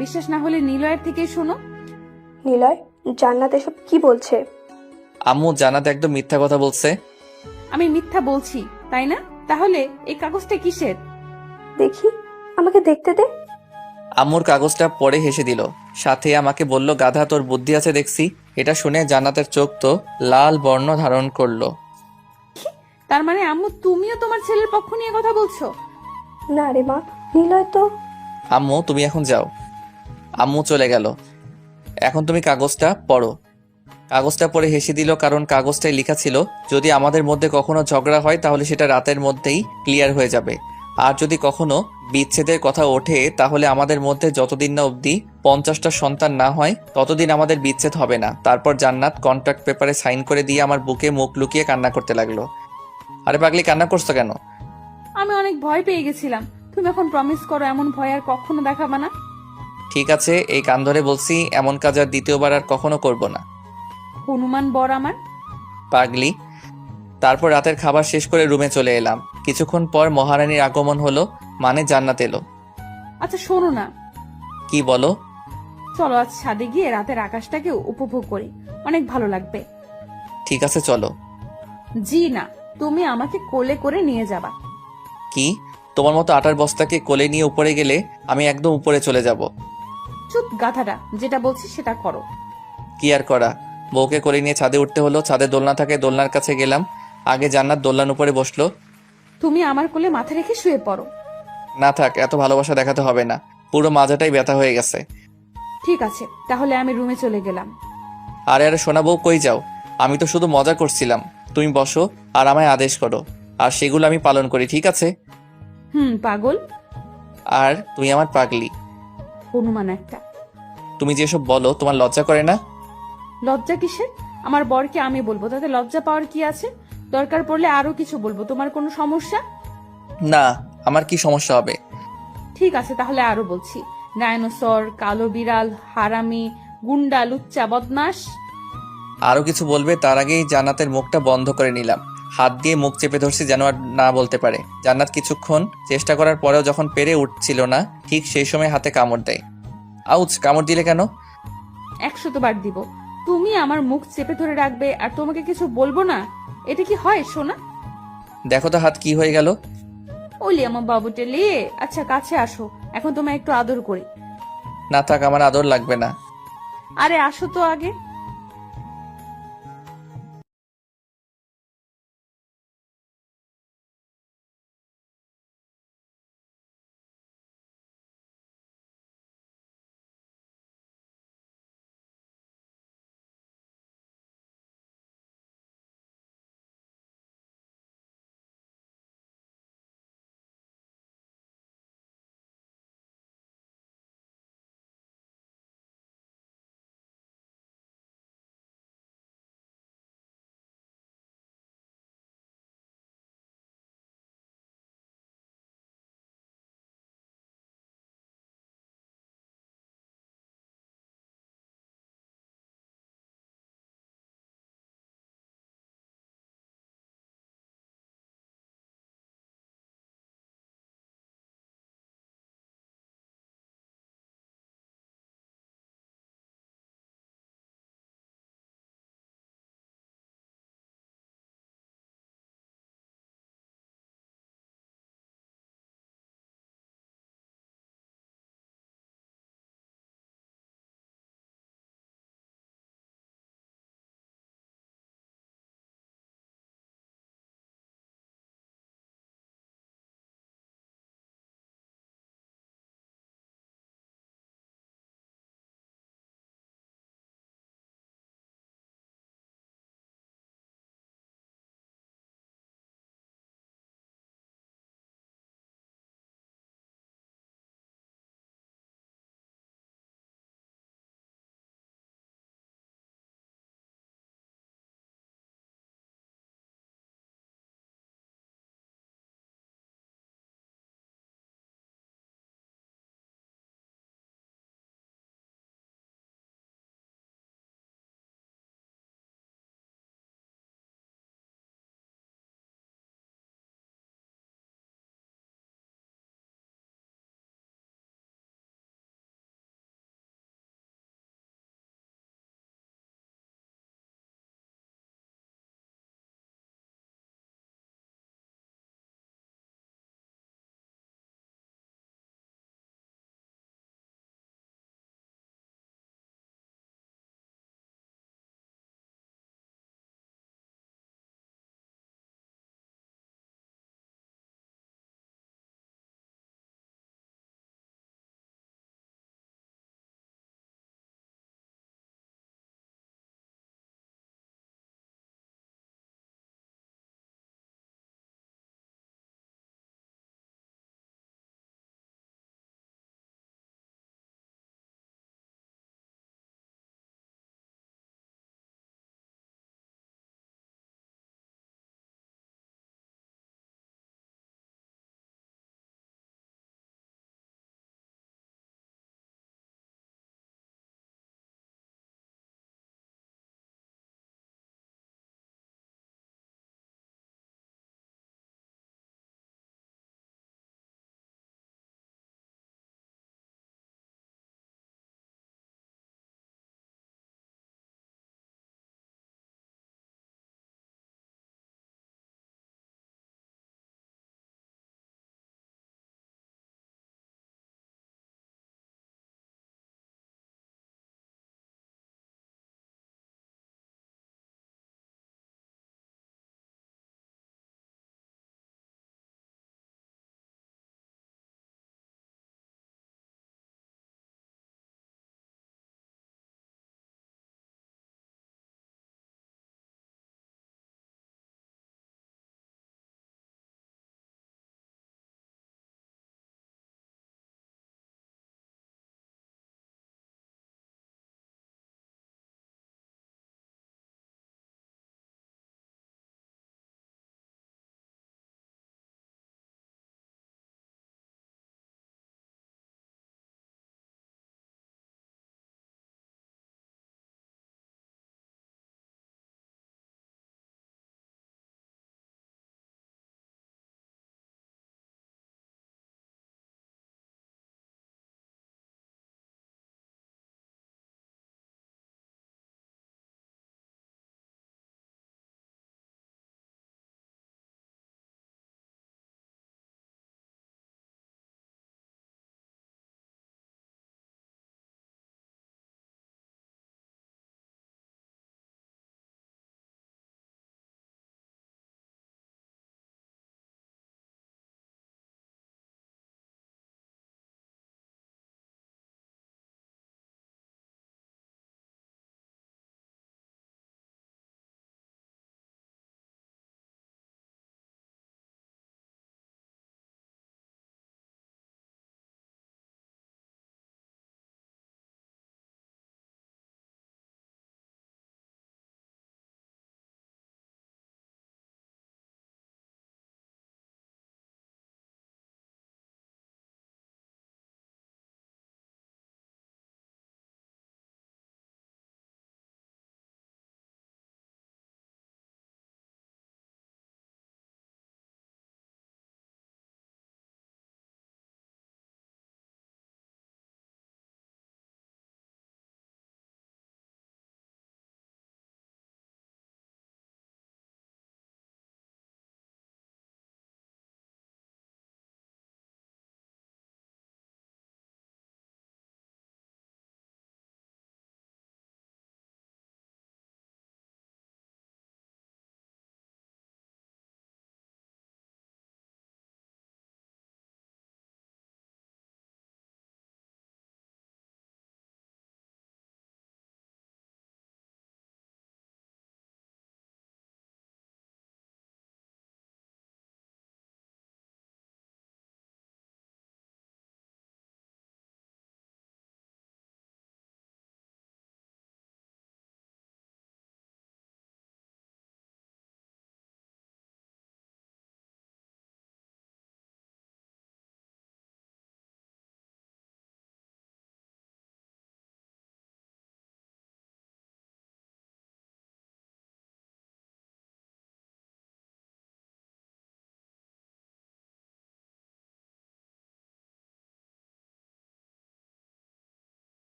বিশ্বাস না হলে নিলয়ের থেকে শোনো। নিলয়, জান্নাত এসব কি বলছে? আম্মু, জান্নাত একদম মিথ্যা কথা বলছে। আমি মিথ্যা বলছি তাই না? তাহলে এই কাগজটা কিসের? দেখি, আমাকে দেখতে দে। আম্মুর কাগজটা পড়ে হেসে দিল, সাথে আমাকে বলল, গাধা, তোর বুদ্ধি আছে দেখছি। এটা শুনে জান্নাতের চোখ তো লাল বর্ণ ধারণ করলো। তার মানে আম্মু তুমিও তোমার ছেলের পক্ষ নিয়ে কথা বলছো? না রে মা, নিলয় তো। আম্মু, তুমি এখন যাও। আম্মু চলে গেল। এখন তুমি কাগজটা পড়ো। কাগজটা পড়ে হেসে দিল, কারণ কাগজটায় লেখা ছিল, যদি আমাদের মধ্যে কখনো ঝগড়া হয় তাহলে সেটা রাতের মধ্যেই ক্লিয়ার হয়ে যাবে, আর যদি কখনো বিচ্ছেদের কথা ওঠে তাহলে আমাদের মধ্যে যতদিন না অবধি 50টা সন্তান না হয় ততদিন আমাদের বিচ্ছেদ হবে না। তারপর জান্নাত কন্ট্রাক্ট পেপারে সাইন করে দিয়ে আমার বুকে মুখ লুকিয়ে কান্না করতে লাগলো। আরে পাগলি, কান্না করছো কেন? আমি অনেক ভয় পেয়ে গেছিলাম। তুমি এখন প্রমিস করো এমন ভয় আর কখনো দেখাবে না। ঠিক আছে, এই কান ধরে বলছি, এমন কাজ আর দ্বিতীয়বার আর কখনো করব না। হনুমান বর আমার। পাগলি। তারপর রাতের খাবার শেষ করে রুমে চলে এলাম। কিছুক্ষণ পর মহারানীর আগমন হলো, মানে জান্নাত এলো। আচ্ছা শোনো না। কি বলো? চলো আজ ছাদে গিয়ে রাতের আকাশটাকে উপভোগ করি, অনেক ভালো লাগবে। ঠিক আছে চলো। জি না, তুমি আমাকে কোলে করে নিয়ে যাবা। কি? তোমার মতো আটার বস্তাকে কোলে নিয়ে উপরে গেলে আমি একদম উপরে চলে যাব। চুপ গাধাটা, যেটা বলছি সেটা করো। কি আর করা, বউকে কোলে নিয়ে ছাদে উঠতে হলো। ছাদে দোলনা থাকে, দোলনার কাছে গেলাম। আগে জান্নাত দোলনার উপরে বসলো। তুমি আমার কোলে মাথা রেখে শুয়ে পড়ো। না থাক, এত ভালোবাসা দেখাতে হবে না, পুরো মাজাটাই ব্যথা হয়ে গেছে। ঠিক আছে, তাহলে আমি রুমে চলে গেলাম। আরে আরে সোনা বউ, কই যাও? আমি তো শুধু মজা করছিলাম। তুমি বসো আর আমায় আদেশ করো, আর সেগুলো আমি পালন করি, ঠিক আছে? পাগল। আর তুমি আমার পাগলি। হনুমান একটা। তুমি যেসব বলো, তোমার লজ্জা করে না? লজ্জা কিসের? আমার বরকে আমি বলবো, তাতে লজ্জা পাওয়ার কি আছে? দরকার পড়লে আরো কিছু বলবো। তোমার কোনো সমস্যা? না, আমার কি সমস্যা হবে? ঠিক আছে, তাহলে আরো বলছি। ডায়নোসর, কালো বিড়াল, হারামি, গুন্ডা, লুচ্চা, বদমাস। আরো কিছু বলবে তার আগেই জান্নাতের মুখটা বন্ধ করে নিলাম। হাত দিয়ে মুখ চেপে ধরছি যেন আর না বলতে পারে। জান্নাত কিছুক্ষণ চেষ্টা করার পরেও যখন পেরে উঠছিল না, ঠিক সেই সময় হাতে কামড় দেয়। আউচ! কামড় দিলে কেন? 100 বার দিব। তুমি আমার মুখ চেপে ধরে রাখবে আর তোমাকে কিছু বলবো না? এটা কি হয় সোনা? দেখো তো হাত কি হয়ে গেল। ওলি আমার বাবুটে লে। আচ্ছা, কাছে আসো, এখন তোমায় একটু আদর করি। না থাক, আমার আদর লাগবে না। আরে আসো তো আগে।